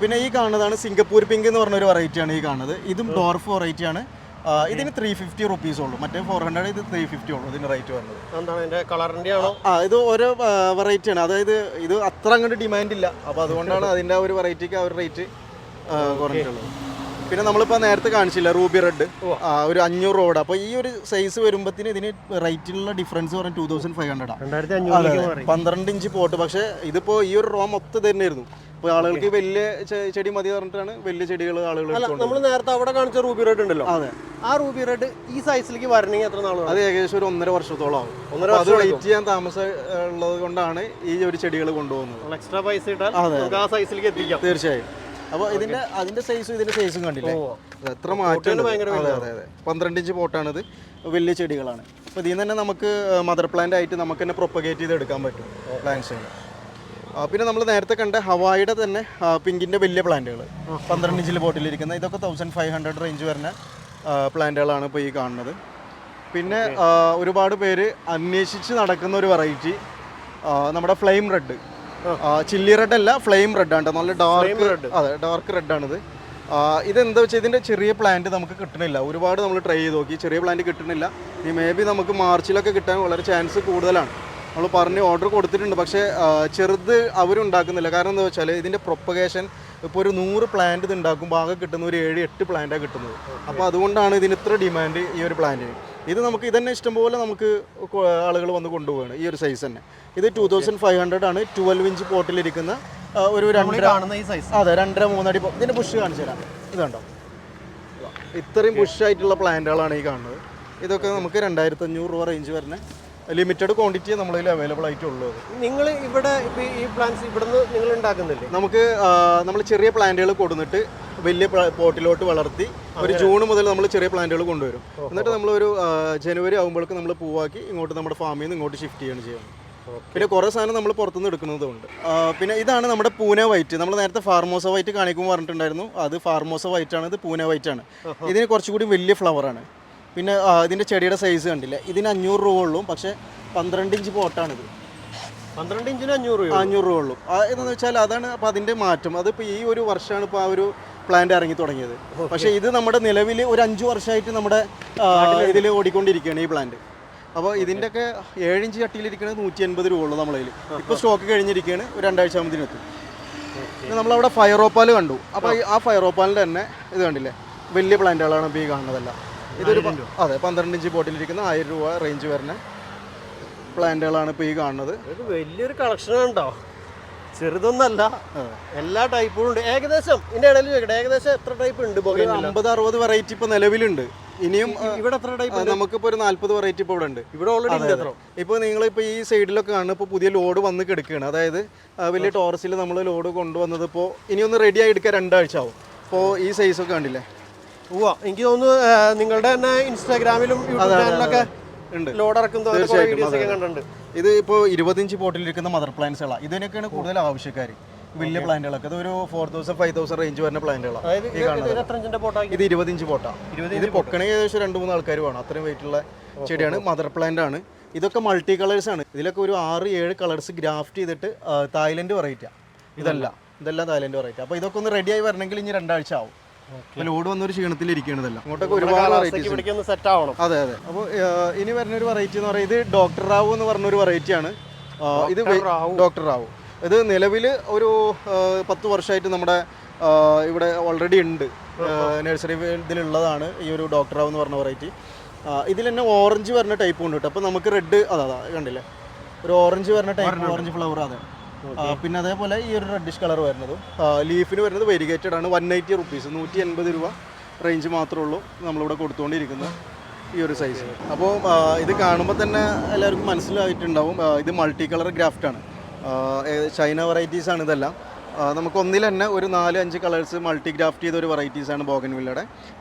പിന്നെ ഈ കാണുന്നതാണ് സിംഗപ്പൂർ പിങ്ക് എന്ന് പറഞ്ഞൊരു വെറൈറ്റിയാണ് ഈ കാണുന്നത്. ഇതും ഡോർഫ് വെറൈറ്റിയാണ്. ഇതിന് 350 റുപ്പീസ് ഉള്ളൂ. മറ്റേ 400, ഇത് 350 ഉള്ളൂ ഇതിന് റേറ്റ് വരുന്നത്. ഇത് ഓരോ വെറൈറ്റിയാണ്. അതായത് ഇത് അത്ര അങ്ങോട്ട് ഡിമാൻഡ് ഇല്ല. അപ്പോൾ അതുകൊണ്ടാണ് അതിൻ്റെ ആ ഒരു വെറൈറ്റിക്ക് ആ ഒരു റേറ്റ് കുറഞ്ഞിട്ടുള്ളത്. പിന്നെ നമ്മളിപ്പോൾ നേരത്തെ കാണിച്ചില്ല റൂബി റെഡ്, ഒരു 500 രൂപ. അപ്പോൾ ഈ ഒരു സൈസ് വരുമ്പോഴത്തേന് ഇതിന് റേറ്റിലുള്ള ഡിഫറൻസ് പറഞ്ഞാൽ 2500. 12 ഇഞ്ച് പോട്ട്. പക്ഷേ ഇതിപ്പോൾ ഈ ഒരു റോ മൊത്തം തന്നെയായിരുന്നു. അപ്പോൾ ആളുകൾക്ക് വലിയ ചെടി മതി പറഞ്ഞിട്ടാണ് വലിയ ചെടികൾ ആളുകൾ. നമ്മൾ നേരത്തെ അവിടെ കാണിച്ച റൂബി റെഡ് ഉണ്ടല്ലോ, അതെ, ആ റൂബി റെഡ് ഈ സൈസിലേക്ക് വരണമെങ്കിൽ എത്ര നാൾ? അത് ഏകദേശം ഒരു 1.5 വർഷത്തോളം ആവും. അത് വെയിറ്റ് ചെയ്യാൻ താമസം ഉള്ളത് കൊണ്ടാണ് ഈ ഒരു ചെടികൾ കൊണ്ടുപോകുന്നത്. എക്സ്ട്രാ പൈസ ഇട്ടാൽ ആ സൈസിലേക്ക് എത്തിക്കാം. തീർച്ചയായും. അപ്പോൾ അതിൻ്റെ സൈസും ഇതിൻ്റെ സൈസും കണ്ടില്ലേ, എത്ര മാറ്റം. അതെ അതെ അതെ 12 ഇഞ്ച് പോട്ടാണിത്, വലിയ ചെടികളാണ്. അപ്പോൾ ഇതിൽ നിന്ന് തന്നെ നമുക്ക് മദർ പ്ലാന്റ് ആയിട്ട് നമുക്ക് തന്നെ പ്രൊപ്പഗേറ്റ് ചെയ്ത് എടുക്കാൻ പറ്റും പ്ലാന്റ്സുകൾ. പിന്നെ നമ്മൾ നേരത്തെ കണ്ട ഹവായിയുടെ തന്നെ പിങ്കിൻ്റെ വലിയ പ്ലാന്റുകൾ 12 ഇഞ്ചിൽ ബോട്ടിലിരിക്കുന്ന ഇതൊക്കെ 1500 റേഞ്ച് വരുന്ന പ്ലാന്റുകളാണ് ഇപ്പോൾ ഈ കാണുന്നത്. പിന്നെ ഒരുപാട് പേര് അന്വേഷിച്ച് നടക്കുന്ന ഒരു വെറൈറ്റി നമ്മുടെ ഫ്ലെയിം റെഡ്, ചില്ലി റെഡ് അല്ല, ഫ്ലെയിം റെഡ് ആണ്. നല്ല ഡാർക്ക്, അതെ ഡാർക്ക് റെഡാണിത്. ഇതെന്താ വെച്ചാൽ ഇതിൻ്റെ ചെറിയ പ്ലാന്റ് നമുക്ക് കിട്ടണില്ല. ഒരുപാട് നമ്മൾ ട്രൈ ചെയ്ത് നോക്കി, ചെറിയ പ്ലാന്റ് കിട്ടണില്ല. ഈ മേ ബി നമുക്ക് മാർച്ചിലൊക്കെ കിട്ടാൻ വളരെ ചാൻസ് കൂടുതലാണ്. നമ്മൾ പറഞ്ഞ് ഓർഡർ കൊടുത്തിട്ടുണ്ട്, പക്ഷേ ചെറുത് അവരുണ്ടാക്കുന്നില്ല. കാരണം എന്താ വെച്ചാൽ ഇതിൻ്റെ പ്രൊപ്പഗേഷൻ ഇപ്പോൾ ഒരു 100 പ്ലാന്റ് ഇത് ഉണ്ടാക്കുമ്പോൾ ആകെ കിട്ടുന്ന ഒരു 7-8 പ്ലാന്റാണ് കിട്ടുന്നത്. അപ്പോൾ അതുകൊണ്ടാണ് ഇതിന് ഇത്ര ഡിമാൻഡ് ഈ ഒരു പ്ലാന്റിന്. ഇത് നമുക്ക് ഇതന്നെ ഇഷ്ടംപോലെ നമുക്ക് ആളുകൾ വന്ന് കൊണ്ടുപോവുകയാണ് ഈ ഒരു സൈസ് തന്നെ. ഇത് 2500 ആണ്. 12 ഇഞ്ച് പോട്ടിലിരിക്കുന്ന ഒരു 2.5, അതെ 2.5-3 അടി. ഇതിൻ്റെ ബുഷ് കാണിച്ചു തരാം. ഇതുണ്ടോ, ഇത്രയും ബുഷായിട്ടുള്ള പ്ലാന്റുകളാണ് ഈ കാണുന്നത്. ഇതൊക്കെ നമുക്ക് 2500 രൂപ റേഞ്ച് വരുന്ന ലിമിറ്റഡ് ക്വാണ്ടിറ്റി നമ്മളിൽ അവൈലബിൾ ആയിട്ടുള്ളൂ. നിങ്ങൾ ഇവിടെ ഈ പ്ലാന്റ്സ് ഇവിടുന്ന് നിങ്ങൾ ഉണ്ടാക്കുന്നില്ലേ? നമുക്ക് നമ്മൾ ചെറിയ പ്ലാന്റുകൾ കൊടുന്നിട്ട് വലിയ പോട്ടിലോട്ട് വളർത്തി ഒരു ജൂൺ മുതൽ നമ്മൾ ചെറിയ പ്ലാന്റുകൾ കൊണ്ടുവരും. എന്നിട്ട് നമ്മളൊരു ജനുവരി ആകുമ്പോഴേക്കും നമ്മൾ പൂവാക്കി ഇങ്ങോട്ട് നമ്മുടെ ഫാമിൽ നിന്ന് ഇങ്ങോട്ട് ഷിഫ്റ്റ് ചെയ്യാണ് ചെയ്യുന്നത്. പിന്നെ കുറേ സാധനം നമ്മൾ പുറത്തുനിന്ന് എടുക്കുന്നതുകൊണ്ട്. പിന്നെ ഇതാണ് നമ്മുടെ പൂനെ വൈറ്റ്. നമ്മൾ നേരത്തെ ഫാർമോസ വൈറ്റ് കാണിക്കുമ്പോൾ പറഞ്ഞിട്ടുണ്ടായിരുന്നു, അത് ഫാർമോസ വൈറ്റ് ആണ്, ഇത് പൂനെ വൈറ്റ് ആണ്. ഇതിന് കുറച്ചുകൂടി വലിയ ഫ്ലവറാണ്. പിന്നെ ഇതിൻ്റെ ചെടിയുടെ സൈസ് കണ്ടില്ലേ, ഇതിന് 500 രൂപ ഉള്ളൂ. പക്ഷേ 12 ഇഞ്ച് പോട്ടാണിത്. 12 ഇഞ്ചിന് 500 രൂപ ഉള്ളൂ. എന്താണെന്ന് വെച്ചാൽ അതാണ് അപ്പോൾ അതിൻ്റെ മാറ്റം. അതിപ്പോൾ ഈ ഒരു വർഷമാണ് ഇപ്പോൾ ആ ഒരു പ്ലാന്റ് ഇറങ്ങി തുടങ്ങിയത്. പക്ഷേ ഇത് നമ്മുടെ നിലവിൽ ഒരു 5 വർഷമായിട്ട് നമ്മുടെ ഇതിൽ ഓടിക്കൊണ്ടിരിക്കുകയാണ് ഈ പ്ലാന്റ്. അപ്പോൾ ഇതിൻ്റെയൊക്കെ 7 ഇഞ്ച് ചട്ടിയിലിരിക്കുന്നത് 180 രൂപ ഉള്ളൂ നമ്മളതിൽ. ഇപ്പോൾ സ്റ്റോക്ക് കഴിഞ്ഞിരിക്കുകയാണ്, ഒരു 2 ആഴ്ച ആകുമ്പോഴത്തേനെത്തും. പിന്നെ നമ്മളവിടെ ഫയറോപ്പാൽ കണ്ടു. അപ്പോൾ ആ ഫയറോപ്പാലിൻ്റെ തന്നെ ഇത് കണ്ടില്ലേ, വലിയ പ്ലാന്റുകളാണ് ഇപ്പോൾ ഈ കാണുന്നതല്ല. ഇതൊരു അതെ 12 ഇഞ്ച് ബോട്ടിലിരിക്കുന്ന 1000 രൂപ റേഞ്ച് വരുന്ന പ്ലാന്റുകളാണ് ഇപ്പോൾ ഈ കാണുന്നത്. ഇത് വലിയൊരു കളക്ഷൻ ഉണ്ടോ, ചെറുതൊന്നല്ല, എല്ലാ ടൈപ്പും ഉണ്ട്. ഏകദേശം ഇതിൻ്റെ ഇടയിൽ ചോദിക്കട്ടെ, ഏകദേശം എത്ര ടൈപ്പ് ഉണ്ട്? 50-60 വെറൈറ്റി ഇപ്പോൾ നിലവിലുണ്ട്. ഇനിയും ഇവിടെ എത്ര ടൈപ്പ്? നമുക്കിപ്പോൾ ഒരു 40 വെറൈറ്റി ഇപ്പോൾ ഇവിടെ ഉണ്ട്. ഇവിടെ ഓൾറെഡി ഇപ്പോൾ നിങ്ങളിപ്പോൾ ഈ സൈഡിലൊക്കെ കാണുന്നത് ഇപ്പോൾ പുതിയ ലോഡ് വന്ന് കിടക്കുകയാണ്. അതായത് വലിയ ടോറസിൽ നമ്മൾ ലോഡ് കൊണ്ടുവന്നത് ഇപ്പോൾ ഇനിയൊന്ന് റെഡി ആയി എടുക്കാൻ 2 ആഴ്ച ആവും. ഇപ്പോൾ ഈ സൈസൊക്കെ കണ്ടില്ലേ. എനിക്ക് തോന്നുന്നു നിങ്ങളുടെ തന്നെ ഇൻസ്റ്റാഗ്രാമിലും യൂട്യൂബ് ചാനലിലൊക്കെ ഉണ്ട് ലോഡ് ഇറക്കുന്നത്. ഇത് ഇപ്പോൾ 20 ഇഞ്ച് പോട്ടിലിരിക്കുന്ന മദർ പ്ലാന്റ്സുകളാണ്. ഇതിനൊക്കെയാണ് കൂടുതൽ ആവശ്യക്കാർ, വലിയ പ്ലാന്റുകളൊക്കെ. ഇതൊരു 4000-5000 റേഞ്ച് വരുന്ന പ്ലാന്റുകളാണ് ഈ കാണുന്നത്. ഇത് 20 ഇഞ്ച് പോട്ടാ. ഇത് പൊക്കണെങ്കിൽ ഏകദേശം 2-3 ആൾക്കാർ വേണം, അത്രയും വെയിറ്റുള്ള ചെടിയാണ്. മദർ പ്ലാന്റ് ആണ്. ഇതൊക്കെ മൾട്ടി കളേഴ്സ് ആണ്. ഇതിലൊക്കെ ഒരു 6-7 കളേഴ്സ് ഗ്രാഫ്റ്റ് ചെയ്തിട്ട് തായ്ലൻഡ് വെറൈറ്റിയാണ്. ഇതെല്ലാം തായ്ലൻഡ് വെറൈറ്റി. അപ്പോൾ ഇതൊക്കെ ഒന്ന് റെഡിയായി വരണമെങ്കിൽ ഇനി 2 ആഴ്ച ആവും. ലോഡ് വന്നൊരു ക്ഷീണത്തിലിരിക്കുകയാണതല്ല. അങ്ങോട്ടൊക്കെ ഒരുപാട് വെറൈറ്റീസ് സെറ്റ് ആവണം. അതെ അതെ. അപ്പോൾ ഇനി വരുന്നൊരു വെറൈറ്റി എന്ന് പറയുന്നത് ഇത് ഡോക്ടർ റാവു എന്ന് പറഞ്ഞൊരു വെറൈറ്റിയാണ്. ഇത് ഡോക്ടർ റാവു. ഇത് നിലവിൽ ഒരു 10 വർഷമായിട്ട് നമ്മുടെ ഇവിടെ ഓൾറെഡി ഉണ്ട്, നഴ്സറി ഇതിലുള്ളതാണ് ഈ ഒരു ഡോക്ടർ റാവു എന്ന് പറഞ്ഞ വെറൈറ്റി. ഇതിൽ തന്നെ ഓറഞ്ച് വരുന്ന ടൈപ്പ് ഉണ്ട് കേട്ടോ. അപ്പോൾ നമുക്ക് റെഡ് അതാ കണ്ടില്ലേ, ഒരു ഓറഞ്ച് വരുന്ന ടൈപ്പ്, ഓറഞ്ച് ഫ്ലവർ. അതെ. പിന്നെ അതേപോലെ ഈ ഒരു റെഡിഷ് കളർ വരുന്നതും ലീഫിന് വരുന്നത് വെരിഗേറ്റഡ് ആണ്. 180 റുപ്പീസ്, 180 രൂപ റേഞ്ച് മാത്രമേ ഉള്ളൂ നമ്മളിവിടെ കൊടുത്തുകൊണ്ടിരിക്കുന്നത് ഈ ഒരു സൈസ്. അപ്പോൾ ഇത് കാണുമ്പോൾ തന്നെ എല്ലാവർക്കും മനസ്സിലായിട്ടുണ്ടാവും, ഇത് മൾട്ടി കളർ ഗ്രാഫ്റ്റാണ്. ചൈന വെറൈറ്റീസാണ് ഇതെല്ലാം. നമുക്ക് ഒന്നിൽ തന്നെ ഒരു 4-5 കളേഴ്സ് മൾട്ടി ഗ്രാഫ്റ്റ് ചെയ്ത ഒരു വെറൈറ്റീസാണ് ബോഗൻവില്ലയുടെ.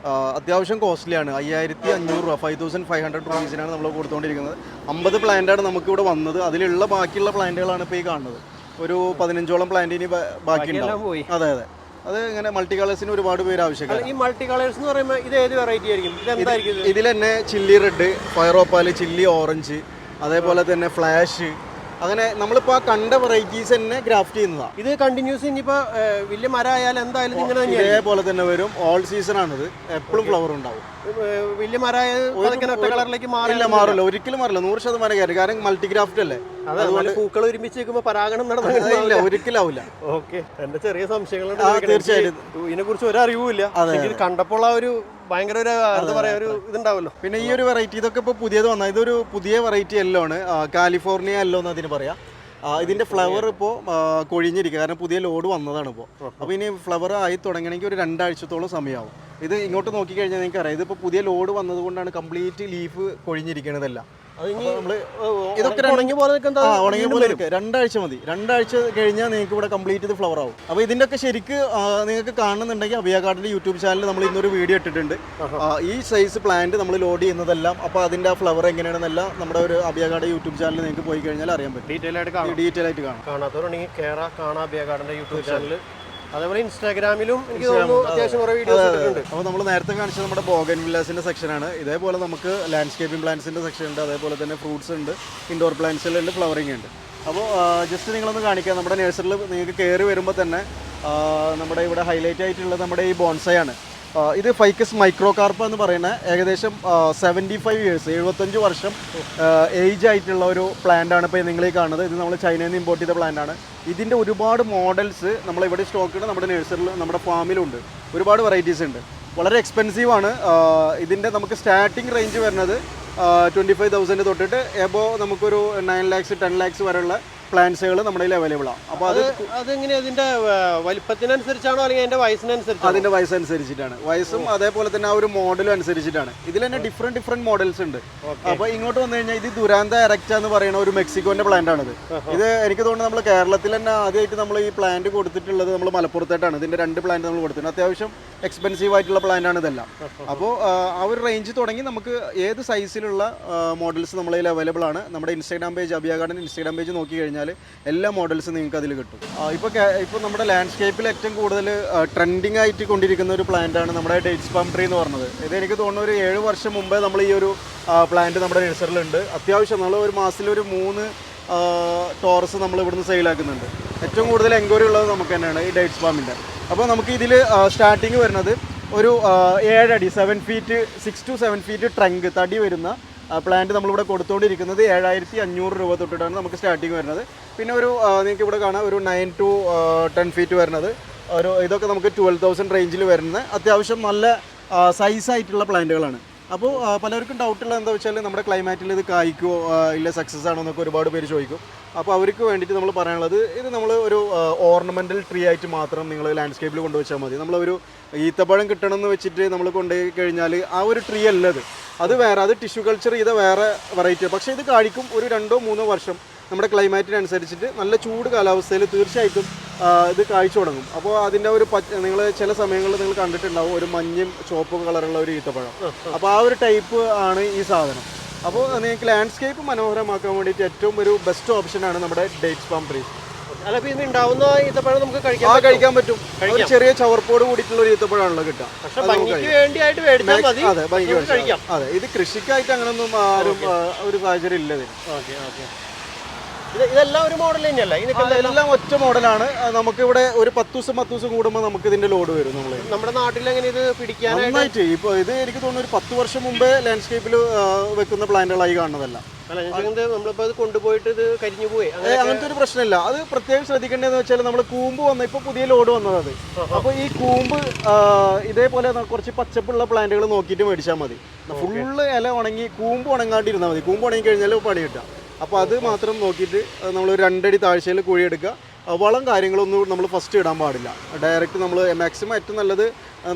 അത്യാവശ്യം കോസ്റ്റ്ലിയാണ്. 5500 രൂപ, 5500 റുപ്പീസിനാണ് നമ്മൾ കൊടുത്തുകൊണ്ടിരിക്കുന്നത്. 50 പ്ലാന്റാണ് നമുക്കിവിടെ വന്നത്. അതിലുള്ള ബാക്കിയുള്ള പ്ലാന്റുകളാണ് ഇപ്പോൾ ഈ കാണുന്നത്. ഒരു 15ഓളം പ്ലാന്റ് ഇനി ബാക്കിയുണ്ടാവും. അതെ അതെ. അത് ഇങ്ങനെ മൾട്ടി കളേഴ്സിന് ഒരുപാട് പേര് ആവശ്യക്കാർ. ഈ മൾട്ടി കളേഴ്സ് എന്ന് പറയുമ്പോൾ ഇത് ഏത് വെറൈറ്റി ആയിരിക്കും? ഇതിൽ തന്നെ ചില്ലി റെഡ്, ഫയറോപ്പാൽ, ചില്ലി ഓറഞ്ച്, അതേപോലെ തന്നെ ഫ്ലാഷ്, അങ്ങനെ നമ്മളിപ്പോൾ ആ കണ്ട വെറൈറ്റീസ് തന്നെ ഗ്രാഫ്റ്റ് ചെയ്യുന്നതാണ്. ഇത് കണ്ടിന്യൂസ് ഇനിയിപ്പോൾ വലിയ മരം ആയാലും എന്തായാലും ഇങ്ങനെ ഇതേപോലെ തന്നെ വരും. ഓൾ സീസൺ ആണിത്, എപ്പോഴും ഫ്ലവർ ഉണ്ടാവും. വലിയ മരമായ കളറിലേക്ക് മാറില്ല, ഒരിക്കലും മാറില്ല, 100% കയറി. കാരണം മൾട്ടിഗ്രാഫ്റ്റ് അല്ലേ, അതുകൊണ്ട് പൂക്കൾ ഒരുമിച്ച് വെക്കുമ്പോൾ പരാഗണം നടന്നില്ല, ഒരിക്കലും ആവില്ല. ഓക്കെ, എന്റെ ചെറിയ സംശയങ്ങളുണ്ട്. തീർച്ചയായിട്ടും ഇതിനെ കുറിച്ച് ഒരു അറിവുമില്ല. കണ്ടപ്പോൾ ആ ഒരു ഭയങ്കര ഒരു എന്താ പറയാ ഒരു ഇതുണ്ടാവല്ലോ. പിന്നെ ഈ ഒരു വെറൈറ്റി ഇതൊക്കെ ഇപ്പോൾ പുതിയത് വന്ന ഇതൊരു പുതിയ വെറൈറ്റി യെല്ലോ ആണ്. കാലിഫോർണിയ യെല്ലോ എന്ന് അതിന് പറയാം. ഇതിൻ്റെ ഫ്ലവർ ഇപ്പോൾ കൊഴിഞ്ഞിരിക്കുക, കാരണം പുതിയ ലോഡ് വന്നതാണ് ഇപ്പോൾ. അപ്പോൾ ഇനി ഫ്ലവർ ആയി തുടങ്ങണമെങ്കിൽ ഒരു 2 ആഴ്ചത്തോളം സമയമാവും. ഇത് ഇങ്ങോട്ട് നോക്കിക്കഴിഞ്ഞാൽ നിങ്ങൾക്ക് അറിയാം, ഇതിപ്പോൾ പുതിയ ലോഡ് വന്നതുകൊണ്ടാണ് കംപ്ലീറ്റ് ലീഫ് കൊഴിഞ്ഞിരിക്കണതല്ല. നമ്മൾ ഇതൊക്കെ ഉണങ്ങി പോലെ ഉണങ്ങിയ പോലെ ഇരിക്കുക 2 ആഴ്ച മതി. 2 ആഴ്ച കഴിഞ്ഞാൽ നിങ്ങൾക്ക് ഇവിടെ കംപ്ലീറ്റ് ഇത് ഫ്ലവർ ആവും. അപ്പോൾ ഇതിൻ്റെ ഒക്കെ ശരിക്ക് നിങ്ങൾക്ക് കാണുന്നുണ്ടെങ്കിൽ അബിയ ഗാർഡൻ്റെ യൂട്യൂബ് ചാനലിൽ നമ്മൾ ഇന്നൊരു വീഡിയോ ഇട്ടിട്ടുണ്ട്. ഈ സൈസ് പ്ലാന്റ് നമ്മൾ ലോഡ് ചെയ്യുന്നതെല്ലാം, അപ്പോൾ അതിൻ്റെ ഫ്ലവർ എങ്ങനെയാണെന്നെല്ലാം നമ്മുടെ ഒരു അബിയ ഗാർഡൻ യൂട്യൂബ് ചാനലിൽ നിങ്ങൾക്ക് പോയി കഴിഞ്ഞാൽ അറിയാൻ പറ്റും. ഡീറ്റെയിൽ ആയിട്ട് കാണാം. കാണാത്തവരുണ്ടെങ്കിൽ കാണാം അബിയ ഗാർഡൻ്റെ യൂട്യൂബ് ചാനൽ. അതേപോലെ ഇൻസ്റ്റാഗ്രാമിലും എനിക്ക് തോന്നുന്നു അത്യാവശ്യം കുറേ വീഡിയോസ് ഇട്ടിട്ടുണ്ട്. അപ്പോൾ നമ്മൾ നേരത്തെ കാണിച്ചത് നമ്മുടെ ബോഗൻ വില്ലാസിൻ്റെ സെക്ഷനാണ്. ഇതേപോലെ നമുക്ക് ലാൻഡ്സ്കേപ്പിംഗ് പ്ലാന്റ്സിൻ്റെ സെക്ഷൻ ഉണ്ട്, അതേപോലെ തന്നെ ഫ്രൂട്ട്സ് ഉണ്ട്, ഇൻഡോർ പ്ലാന്റ്സിലുണ്ട്, ഫ്ലവറിംഗ് ഉണ്ട്. അപ്പോൾ ജസ്റ്റ് നിങ്ങളൊന്ന് കാണിക്കാം. നമ്മുടെ നഴ്സറിയിൽ നിങ്ങൾക്ക് കയറി വരുമ്പോൾ തന്നെ നമ്മുടെ ഇവിടെ ഹൈലൈറ്റ് ആയിട്ടുള്ളത് നമ്മുടെ ഈ ബോൺസായി ആണ്. ഇത് ഫൈക്കസ് മൈക്രോകാർപ്പ എന്ന് പറയുന്ന ഏകദേശം 75 ഇയേഴ്സ് 75 വർഷം ഏജ് ആയിട്ടുള്ള ഒരു പ്ലാന്റ് ആണ് ഇപ്പോൾ നിങ്ങൾ ഈ കാണുന്നത്. ഇത് നമ്മൾ ചൈനയിൽ നിന്ന് ഇമ്പോർട്ട് ചെയ്ത പ്ലാന്റ് ആണ്. ഇതിൻ്റെ ഒരുപാട് മോഡൽസ് നമ്മളിവിടെ സ്റ്റോക്കുണ്ട്, നമ്മുടെ നഴ്സറിൽ നമ്മുടെ ഫാമിലുണ്ട്. ഒരുപാട് വെറൈറ്റീസ് ഉണ്ട്. വളരെ എക്സ്പെൻസീവ് ആണ്. ഇതിൻ്റെ നമുക്ക് സ്റ്റാർട്ടിംഗ് റേഞ്ച് വരുന്നത് 25,000 തൊട്ടിട്ട് എബോ നമുക്കൊരു 9 lakhs 10 lakhs വരെയുള്ള പ്ലാന്റ്സുകൾ നമ്മുടെ കയ്യിൽ അവൈലബിൾ ആണ്. അപ്പോൾ അതെങ്ങനെ അതിൻ്റെ വലിപ്പത്തിനനുസരിച്ചാണോ അല്ലെങ്കിൽ അതിൻ്റെ വയസ്സിനനുസരിച്ച്? അതിൻ്റെ വയസ്സനുസരിച്ചിട്ടാണ്. വയസ്സും അതേപോലെ തന്നെ ആ ഒരു മോഡലും അനുസരിച്ചിട്ടാണ്. ഇതിൽ തന്നെ ഡിഫറെൻറ്റ് മോഡൽസ് ഉണ്ട്. അപ്പോൾ ഇങ്ങോട്ട് വന്നു കഴിഞ്ഞാൽ ഇത് ദുരാന്ത എറക്റ്റ എന്ന് പറയുന്ന ഒരു മെക്സിക്കോൻ്റെ പ്ലാന്റ് ആണിത്. ഇത് എനിക്ക് തോന്നുന്നു നമ്മൾ കേരളത്തിൽ തന്നെ ആദ്യമായിട്ട് നമ്മൾ ഈ പ്ലാന്റ് കൊടുത്തിട്ടുള്ളത് നമ്മൾ മലപ്പുറത്തായിട്ടാണ്. ഇതിൻ്റെ 2 പ്ലാന്റ് നമ്മൾ കൊടുത്തിട്ടുണ്ട്. അത്യാവശ്യം എക്സ്പെൻസീവ് ആയിട്ടുള്ള പ്ലാന്റ് ആണ് ഇതെല്ലാം. അപ്പോൾ ആ ഒരു റേഞ്ച് തുടങ്ങി നമുക്ക് ഏത് സൈസിലുള്ള മോഡൽസ് നമ്മുടെ കയ്യിൽ അവൈലബിൾ ആണ്. നമ്മുടെ Instagram page Abiya garden Instagram page നോക്കി കഴിഞ്ഞാൽ എല്ലാ മോഡൽസും നിങ്ങൾക്ക് അതിൽ കിട്ടും. ഇപ്പോൾ നമ്മുടെ ലാൻഡ്സ്കേപ്പിൽ ഏറ്റവും കൂടുതൽ ട്രെൻഡിങ് ആയിട്ട് കൊണ്ടിരിക്കുന്ന ഒരു പ്ലാന്റ് ആണ് നമ്മുടെ ഡേറ്റ്സ് പാം ട്രീ എന്ന് പറഞ്ഞത്. ഇത് എനിക്ക് തോന്നുന്നു ഒരു 7 വർഷം മുമ്പേ നമ്മൾ ഈ ഒരു പ്ലാന്റ് നമ്മുടെ നഴ്സറിലുണ്ട്. അത്യാവശ്യം നമ്മൾ ഒരു മാസത്തിൽ 3 ടോറസ് നമ്മൾ ഇവിടുന്ന് സെയിലാക്കുന്നുണ്ട്. ഏറ്റവും കൂടുതൽ എൻക്വയറി ഉള്ളത് നമുക്ക് തന്നെയാണ് ഈ ഡേറ്റ്സ് പാമിൻ്റെ. അപ്പോൾ നമുക്ക് ഇതിൽ സ്റ്റാർട്ടിങ് വരുന്നത് ഒരു 7 അടി 6 to 7 feet ട്രങ്ക് തടി വരുന്ന പ്ലാന്റ് നമ്മളിവിടെ കൊടുത്തുകൊണ്ടിരിക്കുന്നത് 7,500 രൂപ തൊട്ടിട്ടാണ് നമുക്ക് സ്റ്റാർട്ടിങ് വരുന്നത്. പിന്നെ ഒരു നിങ്ങൾക്ക് ഇവിടെ കാണാം ഒരു 9 to 10 feet വരുന്നത് ഇതൊക്കെ നമുക്ക് 12,000 റേഞ്ചിൽ വരുന്ന അത്യാവശ്യം നല്ല സൈസായിട്ടുള്ള പ്ലാന്റുകളാണ്. അപ്പോൾ പലർക്കും ഡൗട്ടുള്ള എന്താ വെച്ചാൽ നമ്മുടെ ക്ലൈമാറ്റിൽ ഇത് കായ്ക്കുമോ ഇല്ല സക്സസ് ആണോ എന്നൊക്കെ ഒരുപാട് പേര് ചോദിക്കും. അപ്പോൾ അവർക്ക് വേണ്ടിയിട്ട് നമ്മൾ പറയാനുള്ളത് ഇത് നമ്മൾ ഒരു ഓർണമെൻ്റൽ ട്രീ ആയിട്ട് മാത്രം നിങ്ങൾ ലാൻഡ്സ്കേപ്പിൽ കൊണ്ടുവച്ചാൽ മതി. നമ്മളൊരു ഈത്തപ്പഴം കിട്ടണമെന്ന് വെച്ചിട്ട് നമ്മൾ കൊണ്ടുപോയി കഴിഞ്ഞാൽ ആ ഒരു ട്രീ അല്ലത്, അത് വേറെ, അത് ടിഷ്യൂ കൾച്ചർ ചെയ്ത വേറെ വെറൈറ്റി. പക്ഷേ ഇത് കായ്ക്കും ഒരു 2-3 വർഷം നമ്മുടെ ക്ലൈമാറ്റിനനുസരിച്ചിട്ട് നല്ല ചൂട് കാലാവസ്ഥയിൽ തീർച്ചയായിട്ടും ഇത് കായ്ച്ചു തുടങ്ങും. അപ്പോൾ അതിൻ്റെ ഒരു നിങ്ങൾ ചില സമയങ്ങളിൽ നിങ്ങൾ കണ്ടിട്ടുണ്ടാവും ഒരു മഞ്ഞയും ചുവപ്പും കളറുള്ള ഒരു ഈത്തപ്പഴം. അപ്പോൾ ആ ഒരു ടൈപ്പ് ആണ് ഈ സാധനം. അപ്പോൾ നിങ്ങൾക്ക് ലാൻഡ്സ്കേപ്പ് മനോഹരമാക്കാൻ വേണ്ടിയിട്ട് ഏറ്റവും ഒരു ബെസ്റ്റ് ഓപ്ഷനാണ് നമ്മുടെ ഡേറ്റ്സ് പാം ട്രീ. അല്ല, ഇപ്പോൾ ഇത് ഉണ്ടാവുന്ന ഈത്തപ്പഴം നമുക്ക് കഴിക്കാൻ പറ്റും. ഒരു ചെറിയ ചവർപ്പോട് കൂടിയിട്ടുള്ള ഒരു ഈത്തപ്പഴമാണല്ലോ കിട്ടുക. അതെ, അതെ. ഇത് കൃഷിക്കായിട്ട് അങ്ങനൊന്നും ആരും ഒരു സാഹചര്യം ഇല്ല ഇതിന്. ഇതെല്ലാം ഒരു മോഡൽ തന്നെയല്ല, ഇതെല്ലാം ഒറ്റ മോഡലാണ്. നമുക്കിവിടെ ഒരു 10 ദിവസം കൂടുമ്പോൾ നമുക്ക് ഇതിന്റെ ലോഡ് വരും. നമ്മുടെ നാട്ടിൽ എങ്ങനെ ഇത് പിടിക്കാനായിട്ട് ഇപ്പോൾ ഇത് എനിക്ക് തോന്നുന്നു ഒരു 10 വർഷം മുമ്പേ ലാൻഡ്സ്കേപ്പിൽ വെക്കുന്ന പ്ലാന്റുകളായി കാണുന്നതല്ല. നമ്മളിപ്പോൾ ഇത് കൊണ്ടുപോയിട്ട് ഇത് കരിഞ്ഞു പോയി അങ്ങനത്തെ ഒരു പ്രശ്നമില്ല. അത് പ്രത്യേകം ശ്രദ്ധിക്കേണ്ടതെന്ന് വെച്ചാൽ നമ്മൾ കൂമ്പ് വന്ന ഇപ്പോൾ പുതിയ ലോഡ് വന്നത് അത്. അപ്പോൾ ഈ കൂമ്പ് ഇതേപോലെ കുറച്ച് പച്ചപ്പുള്ള പ്ലാന്റുകൾ നോക്കിയിട്ട് മേടിച്ചാൽ മതി. ഫുള്ള് ഇല ഉണങ്ങി കൂമ്പ് ഉണങ്ങാണ്ടിരുന്നാൽ മതി. കൂമ്പ് ഉണങ്ങി കഴിഞ്ഞാൽ പണി കിട്ടാം. അപ്പോൾ അത് മാത്രം നോക്കിയിട്ട് നമ്മൾ 2 അടി താഴ്ചയിൽ കുഴിയെടുക്കുക. വളം കാര്യങ്ങളൊന്നും നമ്മൾ ഫസ്റ്റ് ഇടാൻ പാടില്ല. ഡയറക്റ്റ് നമ്മൾ മാക്സിമം ഏറ്റവും നല്ലത്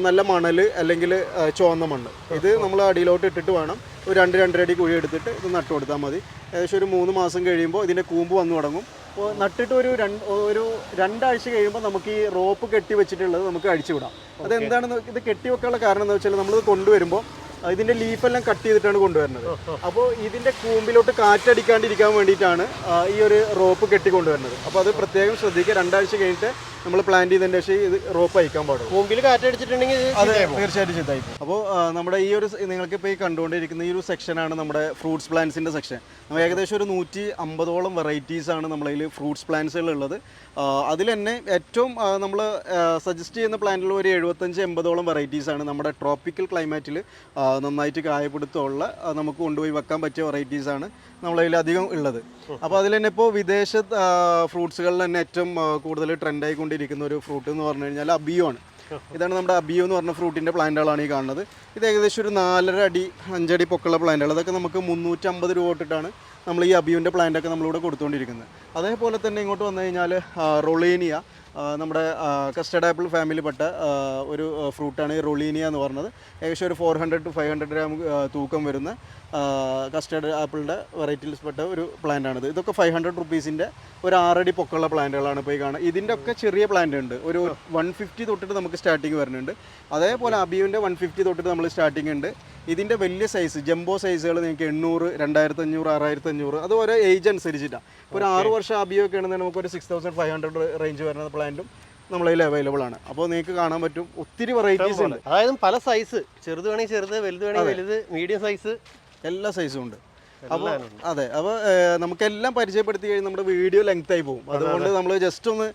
നല്ല മണൽ അല്ലെങ്കിൽ ചുവന്ന മണ്ണ് ഇത് നമ്മൾ അടിയിലോട്ട് ഇട്ടിട്ട് വേണം ഒരു 2-2.5 അടി കുഴി എടുത്തിട്ട് ഇത് നട്ടു കൊടുത്താൽ മതി. ഏകദേശം ഒരു 3 മാസം കഴിയുമ്പോൾ ഇതിൻ്റെ കൂമ്പ് വന്നു തുടങ്ങും. അപ്പോൾ നട്ടിട്ട് ഒരു 2 ആഴ്ച കഴിയുമ്പോൾ നമുക്ക് ഈ റോപ്പ് കെട്ടി വെച്ചിട്ടുള്ളത് നമുക്ക് അഴിച്ചു വിടാം. അതെന്താണെന്ന് ഇത് കെട്ടി വെക്കാനുള്ള കാരണം എന്താ വെച്ചാൽ നമ്മളിത് കൊണ്ടുവരുമ്പോൾ ഇതിൻ്റെ ലീഫെല്ലാം കട്ട് ചെയ്തിട്ടാണ് കൊണ്ടുവരുന്നത്. അപ്പോൾ ഇതിൻ്റെ കൂമ്പിലോട്ട് കാറ്റടിക്കാണ്ടിരിക്കാൻ വേണ്ടിയിട്ടാണ് ഈ ഒരു റോപ്പ് കെട്ടിക്കൊണ്ടുവരുന്നത്. അപ്പോൾ അത് പ്രത്യേകം ശ്രദ്ധിക്കുക. 2 ആഴ്ച കഴിഞ്ഞിട്ട് നമ്മൾ പ്ലാന്റ് ചെയ്തതിൻ്റെ ശേഷം ഇത് റോപ്പ് അയക്കാൻ പാടും. കൂമ്പിൽ കാറ്റടിച്ചിട്ടുണ്ടെങ്കിൽ അതെ, തീർച്ചയായിട്ടും ചെയ്തായിരിക്കും. അപ്പോൾ നമ്മുടെ ഈ ഒരു നിങ്ങൾക്കിപ്പോൾ ഈ കണ്ടുകൊണ്ടിരിക്കുന്ന ഈ ഒരു സെക്ഷനാണ് നമ്മുടെ ഫ്രൂട്ട്സ് പ്ലാന്റ്സിൻ്റെ സെക്ഷൻ. നമ്മൾ ഏകദേശം ഒരു 150ഓളം വെറൈറ്റീസാണ് നമ്മളതിൽ ഫ്രൂട്ട്സ് പ്ലാന്റ്സുകളുള്ളത്. അതിൽ തന്നെ ഏറ്റവും നമ്മൾ സജസ്റ്റ് ചെയ്യുന്ന പ്ലാന്റിൽ ഒരു 75-80ഓളം വെറൈറ്റീസാണ് നമ്മുടെ ട്രോപ്പിക്കൽ ക്ലൈമാറ്റിൽ നന്നായിട്ട് കായപിടുത്തമുള്ള നമുക്ക് കൊണ്ടുപോയി വെക്കാൻ പറ്റിയ വെറൈറ്റീസാണ് നമ്മളതിൽ അധികം ഉള്ളത്. അപ്പോൾ അതിൽ തന്നെ ഇപ്പോൾ വിദേശ ഫ്രൂട്ട്സുകളിൽ തന്നെ ഏറ്റവും കൂടുതൽ ട്രെൻഡായിക്കൊണ്ടിരിക്കുന്ന ഒരു ഫ്രൂട്ട് എന്ന് പറഞ്ഞു കഴിഞ്ഞാൽ അബിയോ ആണ്. ഇതാണ് നമ്മുടെ അബിയോ എന്ന് പറഞ്ഞ ഫ്രൂട്ടിൻ്റെ പ്ലാന്റുകളാണ് ഈ കാണുന്നത്. ഇത് ഏകദേശം ഒരു 4.5 അടി 5 അടി പൊക്കമുള്ള പ്ലാന്റുകൾ. അതൊക്കെ നമുക്ക് 350 രൂപ തൊട്ടിട്ടാണ് നമ്മൾ ഈ അബിയോൻ്റെ പ്ലാന്റൊക്കെ നമ്മളിവിടെ കൊടുത്തുകൊണ്ടിരിക്കുന്നത്. അതേപോലെ തന്നെ ഇങ്ങോട്ട് വന്നു കഴിഞ്ഞാൽ റൊളീനിയ, നമ്മുടെ കസ്റ്റർഡ് ആപ്പിൾ ഫാമിലിപ്പെട്ട ഒരു ഫ്രൂട്ടാണ് ഈ റൊളീനിയ എന്ന് പറഞ്ഞത്. ഏകദേശം ഒരു 400 to 500 ഗ്രാം തൂക്കം വരുന്ന കസ്റ്റേർഡ് ആപ്പിളിൻ്റെ വെറൈറ്റിയിൽപ്പെട്ട ഒരു പ്ലാന്റാണിത്. ഇതൊക്കെ 500 റുപ്പീസിൻ്റെ ഒരു 6 അടി പൊക്കമുള്ള പ്ലാന്റുകളാണ് ഇപ്പോൾ ഈ കാണുന്നത്. ഇതിൻ്റെ ഒക്കെ ചെറിയ പ്ലാന്റ് ഉണ്ട്, ഒരു 150 തൊട്ടിട്ട് നമുക്ക് സ്റ്റാർട്ടിങ് വരുന്നുണ്ട്. അതേപോലെ അബിയുവിൻ്റെ 150 തൊട്ടിട്ട് നമ്മൾ സ്റ്റാർട്ടിങ് ഉണ്ട്. ഇതിൻ്റെ വലിയ സൈസ് ജംബോ സൈസുകൾ നിങ്ങൾക്ക് 800, 2500, 6500 അത് ഓരോ ഏജ് അനുസരിച്ചിട്ടാണ്. ഇപ്പോൾ ഒരു 6 വർഷം അബിയൊക്കെ ആണെന്നുണ്ടെങ്കിൽ നമുക്കൊരു 6500 റേഞ്ച് വരുന്ന പ്ലാന്റും നമ്മളതിൽ അവൈലബിൾ ആണ്. അപ്പോൾ നിങ്ങൾക്ക് കാണാൻ പറ്റും ഒത്തിരി വെറൈറ്റീസ് ഉണ്ട്. അതായത് പല സൈസ്, ചെറുത് വേണമെങ്കിൽ ചെറുത്, വലുത് വേണമെങ്കിൽ വലുത്, മീഡിയം സൈസ്, എല്ലാ സൈസും ഉണ്ട്. അപ്പോൾ അതെ, അപ്പോൾ നമുക്കെല്ലാം പരിചയപ്പെടുത്തി കഴിഞ്ഞാൽ നമ്മുടെ വീഡിയോ ലെങ്ത് ആയി പോകും. അതുകൊണ്ട് നമ്മൾ ജസ്റ്റ് ഒന്ന്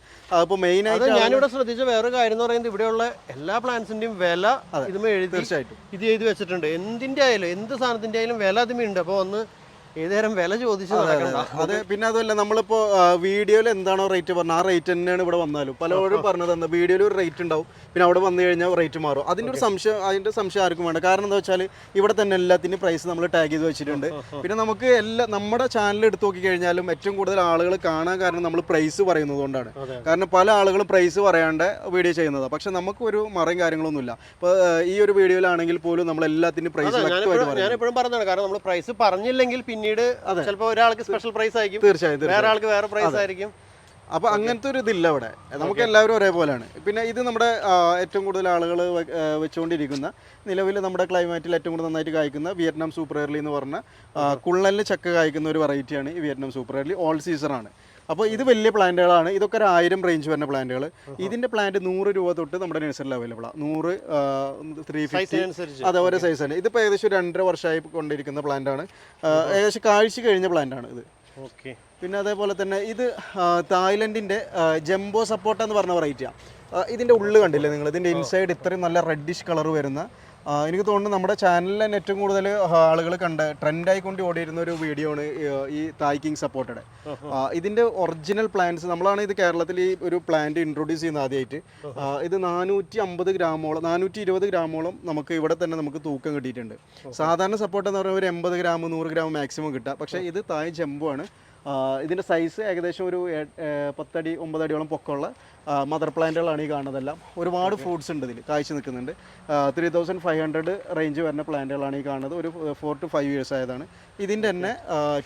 ഇപ്പോൾ മെയിനായിട്ട് ഞാനിവിടെ ശ്രദ്ധിച്ച വേറെ കാര്യം എന്ന് പറയുന്നത് ഇവിടെയുള്ള എല്ലാ പ്ലാന്റ്സിന്റെയും വില ഇതുമേ എഴുതി തീർച്ചയായിട്ടും ഇത് എഴുതി വെച്ചിട്ടുണ്ട്. എന്തിന്റെ ആയാലും എന്ത് സാധനത്തിന്റെ ആയാലും വില അതുമേ ഉണ്ട്. അപ്പോൾ ഒന്ന് ഏതുതരം വില ചോദിച്ചു നടക്കണ്ട. അതെ, പിന്നെ അതുമല്ല നമ്മളിപ്പോൾ വീഡിയോയിൽ എന്താണോ റേറ്റ് പറഞ്ഞത് ആ റേറ്റ് തന്നെയാണ് ഇവിടെ വന്നാലും. പലപ്പോഴും പറഞ്ഞത് എന്താ, വീഡിയോയിൽ ഒരു റേറ്റ് ഉണ്ടാവും, പിന്നെ അവിടെ വന്നു കഴിഞ്ഞാൽ റേറ്റ് മാറും. അതിൻ്റെ സംശയം ആർക്കും വേണ്ട. കാരണം എന്താ വെച്ചാൽ ഇവിടെ തന്നെ എല്ലാത്തിൻ്റെയും പ്രൈസ് നമ്മൾ ടാഗ് ചെയ്ത് വെച്ചിട്ടുണ്ട്. പിന്നെ നമുക്ക് നമ്മുടെ ചാനൽ എടുത്ത് നോക്കി കഴിഞ്ഞാലും ഏറ്റവും കൂടുതൽ ആളുകൾ കാണാൻ കാരണം നമ്മൾ പ്രൈസ് പറയുന്നത് കൊണ്ടാണ്. കാരണം പല ആളുകളും പ്രൈസ് പറയാണ്ട് വീഡിയോ ചെയ്യുന്നതാണ്. പക്ഷെ നമുക്ക് ഒരു മറയും കാര്യങ്ങളൊന്നുമില്ല. ഇപ്പോൾ ഈ ഒരു വീഡിയോയിലാണെങ്കിൽ പോലും നമ്മൾ എല്ലാത്തിൻ്റെയും പ്രൈസ് ഞാൻ എപ്പോഴും പറഞ്ഞതാണ്. കാരണം നമ്മൾ പ്രൈസ് പറഞ്ഞില്ലെങ്കിൽ പിന്നീട് ചിലപ്പോൾ ഒരാൾക്ക് സ്പെഷ്യൽ പ്രൈസ് ആയിരിക്കും, തീർച്ചയായും വേറെ ആൾക്ക് വേറെ പ്രൈസ് ആയിരിക്കും. അപ്പോൾ അങ്ങനത്തെ ഒരു ഇതില്ല ഇവിടെ. നമുക്ക് എല്ലാവരും ഒരേപോലെയാണ്. പിന്നെ ഇത് നമ്മുടെ ഏറ്റവും കൂടുതൽ ആളുകൾ വെച്ചുകൊണ്ടിരിക്കുന്ന നിലവിൽ നമ്മുടെ ക്ലൈമാറ്റിൽ ഏറ്റവും കൂടുതൽ നന്നായിട്ട് കായ്ക്കുന്ന വിയറ്റ്നാം സൂപ്പർ എയർലി എന്ന് പറഞ്ഞ കുള്ളലിന് ചക്ക കായ്ക്കുന്ന ഒരു വെറൈറ്റിയാണ് ഈ വിയറ്റ്നാം സൂപ്പർ എയർലി. ഓൾ സീസണാണ്. അപ്പോൾ ഇത് വലിയ പ്ലാന്റുകളാണ്. ഇതൊക്കെ ഒരു 1000 റേഞ്ച് വരുന്ന പ്ലാന്റുകൾ. ഇതിൻ്റെ പ്ലാന്റ് 100 രൂപ തൊട്ട് നമ്മുടെ നഴ്സറിയിൽ അവൈലബിൾ ആണ്. 100, 350 അതെ ഓരോ സൈസാണ്. ഇതിപ്പോൾ ഏകദേശം 2.5 വർഷമായി കൊണ്ടിരിക്കുന്ന പ്ലാന്റാണ്. ഏകദേശം കാഴ്ച കഴിഞ്ഞ പ്ലാന്റാണ് ഇത്. ഓക്കെ. പിന്നെ അതേപോലെ തന്നെ ഇത് തായ്ലൻഡിൻ്റെ ജംബോ സപ്പോട്ട എന്ന് പറഞ്ഞ വെറൈറ്റിയാണ്. ഇതിൻ്റെ ഉള്ളു കണ്ടില്ലേ നിങ്ങൾ? ഇതിൻ്റെ ഇൻസൈഡ് ഇത്രയും നല്ല റെഡിഷ് കളർ വരുന്ന, എനിക്ക് തോന്നുന്നു നമ്മുടെ ചാനലിൽ തന്നെ ഏറ്റവും കൂടുതൽ ആളുകൾ ട്രെൻഡായിക്കൊണ്ട് ഓടിയിരുന്ന ഒരു വീഡിയോ ആണ് ഈ തായ് കിങ് സപ്പോർട്ടയുടെ. ഇതിൻ്റെ ഒറിജിനൽ പ്ലാന്റ്സ് നമ്മളാണ് ഇത് കേരളത്തിൽ ഈ ഒരു പ്ലാന്റ് ഇൻട്രൊഡ്യൂസ് ചെയ്യുന്നത് ആദ്യമായിട്ട്. ഇത് 450 ഗ്രാമോളം 420 ഗ്രാമോളം നമുക്ക് ഇവിടെ തന്നെ നമുക്ക് തൂക്കം കിട്ടിയിട്ടുണ്ട്. സാധാരണ സപ്പോർട്ട് എന്ന് പറയുമ്പോൾ ഒരു 80 ഗ്രാം 100 ഗ്രാം മാക്സിമം കിട്ടുക. പക്ഷേ ഇത് തായ് ജംബോ ആണ്. ഇതിൻ്റെ സൈസ് ഏകദേശം ഒരു 10 അടി 9 അടിയോളം പൊക്കമുള്ള മദർ പ്ലാന്റുകളാണ് ഈ കാണുന്നതെല്ലാം. ഒരുപാട് ഫ്രൂട്ട്സ് ഉണ്ട് ഇതിൽ, കാഴ്ച നിൽക്കുന്നുണ്ട്. 3500 റേഞ്ച് വരുന്ന പ്ലാന്റുകളാണ് ഈ കാണുന്നത്. ഒരു 4 to 5 ഇയേഴ്സ് ആയതാണ്. ഇതിൻ്റെ തന്നെ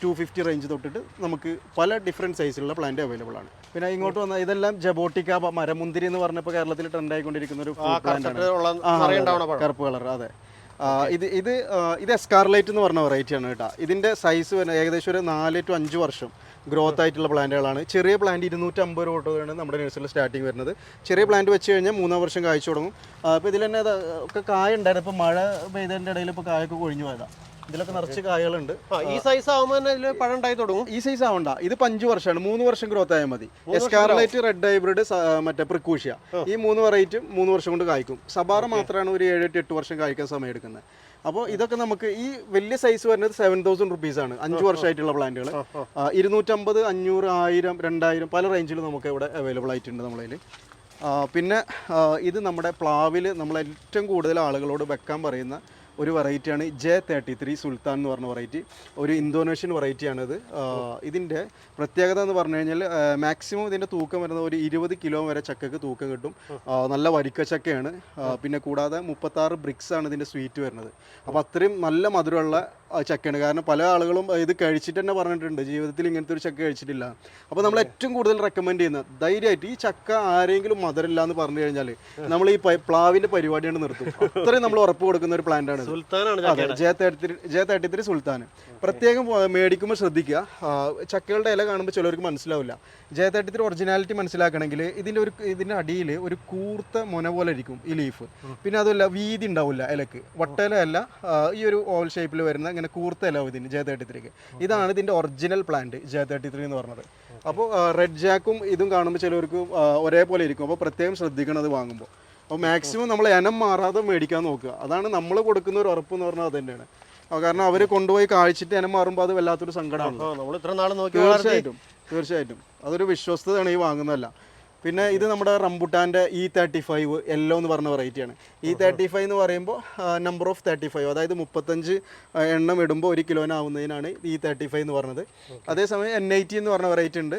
250 റേഞ്ച് തൊട്ടിട്ട് നമുക്ക് പല ഡിഫറെൻറ്റ് സൈസിലുള്ള പ്ലാന്റ് അവൈലബിൾ ആണ്. പിന്നെ ഇങ്ങോട്ട് വന്ന ഇതെല്ലാം ജബോട്ടിക്ക മരമുന്തിരി എന്ന് പറഞ്ഞപ്പോൾ കേരളത്തിൽ ട്രെൻഡായിക്കൊണ്ടിരിക്കുന്ന ഒരു പ്ലാന്റാണ്, കറുപ്പ് കളർ. അതെ, ഇത് എസ്കാർലൈറ്റ് എന്ന് പറഞ്ഞ വെറൈറ്റിയാണ് കേട്ടോ. ഇതിൻ്റെ സൈസ് ഏകദേശം ഒരു 4 to 5 വർഷം ഗ്രോത്ത് ആയിട്ടുള്ള പ്ലാന്റുകളാണ്. ചെറിയ പ്ലാന്റ് 250 രൂപ തൊട്ടാണ് നമ്മുടെ നഴ്സറിയിൽ സ്റ്റാർട്ടിങ് വരുന്നത്. ചെറിയ പ്ലാന്റ് വെച്ച് കഴിഞ്ഞാൽ 3 വർഷം കായ്ച്ചു തുടങ്ങും. അപ്പോൾ ഇതിൽ തന്നെ ഒക്കെ കായ ഉണ്ടായിരുന്നു. ഇപ്പോൾ മഴ പെയ്തതിൻ്റെ ഇടയിൽ ഇപ്പോൾ കായൊക്കെ കൊഴിഞ്ഞു പോയതാണ്. ഇതിലൊക്കെ നിറച്ച് കായകളുണ്ട്. ഈ സൈസ് ആവുമ്പോൾ തന്നെ ഇതിൽ പഴം ഉണ്ടായി തുടങ്ങും. ഈ സൈസ് ആവണ്ട, ഇത് 5 വർഷമാണ്, 3 വർഷം ഗ്രോത്ത് ആയാൽ മതി. എസ്കാർലൈറ്റ്, റെഡ് ഹൈബ്രിഡ്, മറ്റേ പ്രിക്കൂഷ്യ, ഈ 3 വെറൈറ്റിയും 3 വർഷം കൊണ്ട് കായ്ക്കും. സബാറ മാത്രമാണ് ഒരു 7 to 8 വർഷം കായ്ക്കാൻ സമയം എടുക്കുന്നത്. അപ്പോൾ ഇതൊക്കെ നമുക്ക് ഈ വലിയ സൈസ് വരുന്നത് 7000 റുപ്പീസാണ്. 5 വർഷമായിട്ടുള്ള പ്ലാന്റുകൾ 250, 500, 1000, 2000 പല റേഞ്ചിൽ നമുക്ക് ഇവിടെ അവൈലബിൾ ആയിട്ടുണ്ട് നമ്മളതിൽ. പിന്നെ ഇത് നമ്മുടെ പ്ലാവിൽ നമ്മൾ ഏറ്റവും കൂടുതൽ ആളുകളോട് വെക്കാൻ പറയുന്ന ഒരു വെറൈറ്റിയാണ് J33 സുൽത്താൻ എന്ന് പറഞ്ഞ വെറൈറ്റി. ഒരു ഇന്തോനേഷ്യൻ വെറൈറ്റിയാണിത്. ഇതിൻ്റെ പ്രത്യേകത എന്ന് പറഞ്ഞു കഴിഞ്ഞാൽ മാക്സിമം ഇതിൻ്റെ തൂക്കം വരുന്നത് ഒരു 20 കിലോ വരെ ചക്കക്ക് തൂക്കം കിട്ടും. നല്ല വരിക്ക ചക്കയാണ്. പിന്നെ കൂടാതെ 36 ബ്രിക്സ് ആണ് ഇതിൻ്റെ സ്വീറ്റ് വരുന്നത്. അപ്പോൾ അത്രയും നല്ല മധുരമുള്ള ചക്കയാണ്. കാരണം പല ആളുകളും ഇത് കഴിച്ചിട്ട് തന്നെ പറഞ്ഞിട്ടുണ്ട് ജീവിതത്തിൽ ഇങ്ങനത്തെ ഒരു ചക്ക കഴിച്ചിട്ടില്ല. അപ്പോൾ നമ്മൾ ഏറ്റവും കൂടുതൽ റെക്കമെൻഡ് ചെയ്യുന്നത് ധൈര്യമായിട്ട് ഈ ചക്ക ആരെങ്കിലും മധുരമില്ല എന്ന് പറഞ്ഞു കഴിഞ്ഞാൽ നമ്മൾ ഈ പ്ലാവിൻ്റെ പരിപാടിയാണ് നിർത്തും. അത്രയും നമ്മൾ ഉറപ്പ് കൊടുക്കുന്ന ഒരു പ്ലാന്റാണ് J33 സുൽത്താൻ. പ്രത്യേകം മേടിക്കുമ്പോൾ ശ്രദ്ധിക്കുക, ചക്കകളുടെ ഇല കാണുമ്പോൾ ചിലർക്ക് മനസ്സിലാവില്ല. J33 ഒറിജിനാലിറ്റി മനസ്സിലാക്കണമെങ്കിൽ ഇതിൻ്റെ അടിയിൽ ഒരു കൂർത്ത മുന പോലെ ഇരിക്കും ഈ ലീഫ്. പിന്നെ അതുമല്ല വീതി ഉണ്ടാവില്ല ഇലക്ക്, വട്ടയില അല്ല, ഈ ഒരു ഓവൽ ഷേപ്പിൽ വരുന്ന ഇങ്ങനെ കൂർത്ത ഇല ഇതിന് J33ക്ക്. ഇതാണ് ഇതിൻ്റെ ഒറിജിനൽ പ്ലാന്റ് J33 എന്ന് പറഞ്ഞത്. അപ്പോൾ റെഡ് ജാക്കും ഇതും കാണുമ്പോൾ ചിലർക്ക് ഒരേപോലെ ഇരിക്കും. അപ്പോൾ പ്രത്യേകം ശ്രദ്ധിക്കണം അത് വാങ്ങുമ്പോൾ. അപ്പോൾ മാക്സിമം നമ്മൾ ഇനം മാറാതെ മേടിക്കാൻ നോക്കുക. അതാണ് നമ്മൾ കൊടുക്കുന്ന ഒരു ഉറപ്പ് എന്ന് പറഞ്ഞാൽ അത് തന്നെയാണ്. കാരണം അവർ കൊണ്ടുപോയി കാഴ്ചിട്ട് ഇനം മാറുമ്പോൾ അത് വല്ലാത്തൊരു സങ്കടമാണ്. നമ്മൾ ഇത്ര നാൾ നോക്കി. തീർച്ചയായിട്ടും അതൊരു വിശ്വസ്തതയാണ് ഈ വാങ്ങുന്നതല്ല. പിന്നെ ഇത് നമ്മുടെ റംബുട്ടാൻ്റെ E35 യെല്ലോ എന്ന് പറഞ്ഞ വെറൈറ്റിയാണ്. E35 എന്ന് പറയുമ്പോൾ നമ്പർ ഓഫ് 35, അതായത് 35 എണ്ണം ഇടുമ്പോൾ 1 കിലോനാവുന്നതിനാണ് E35 എന്ന് പറഞ്ഞത്. അതേസമയം N18 എന്ന് പറഞ്ഞ വെറൈറ്റി ഉണ്ട്.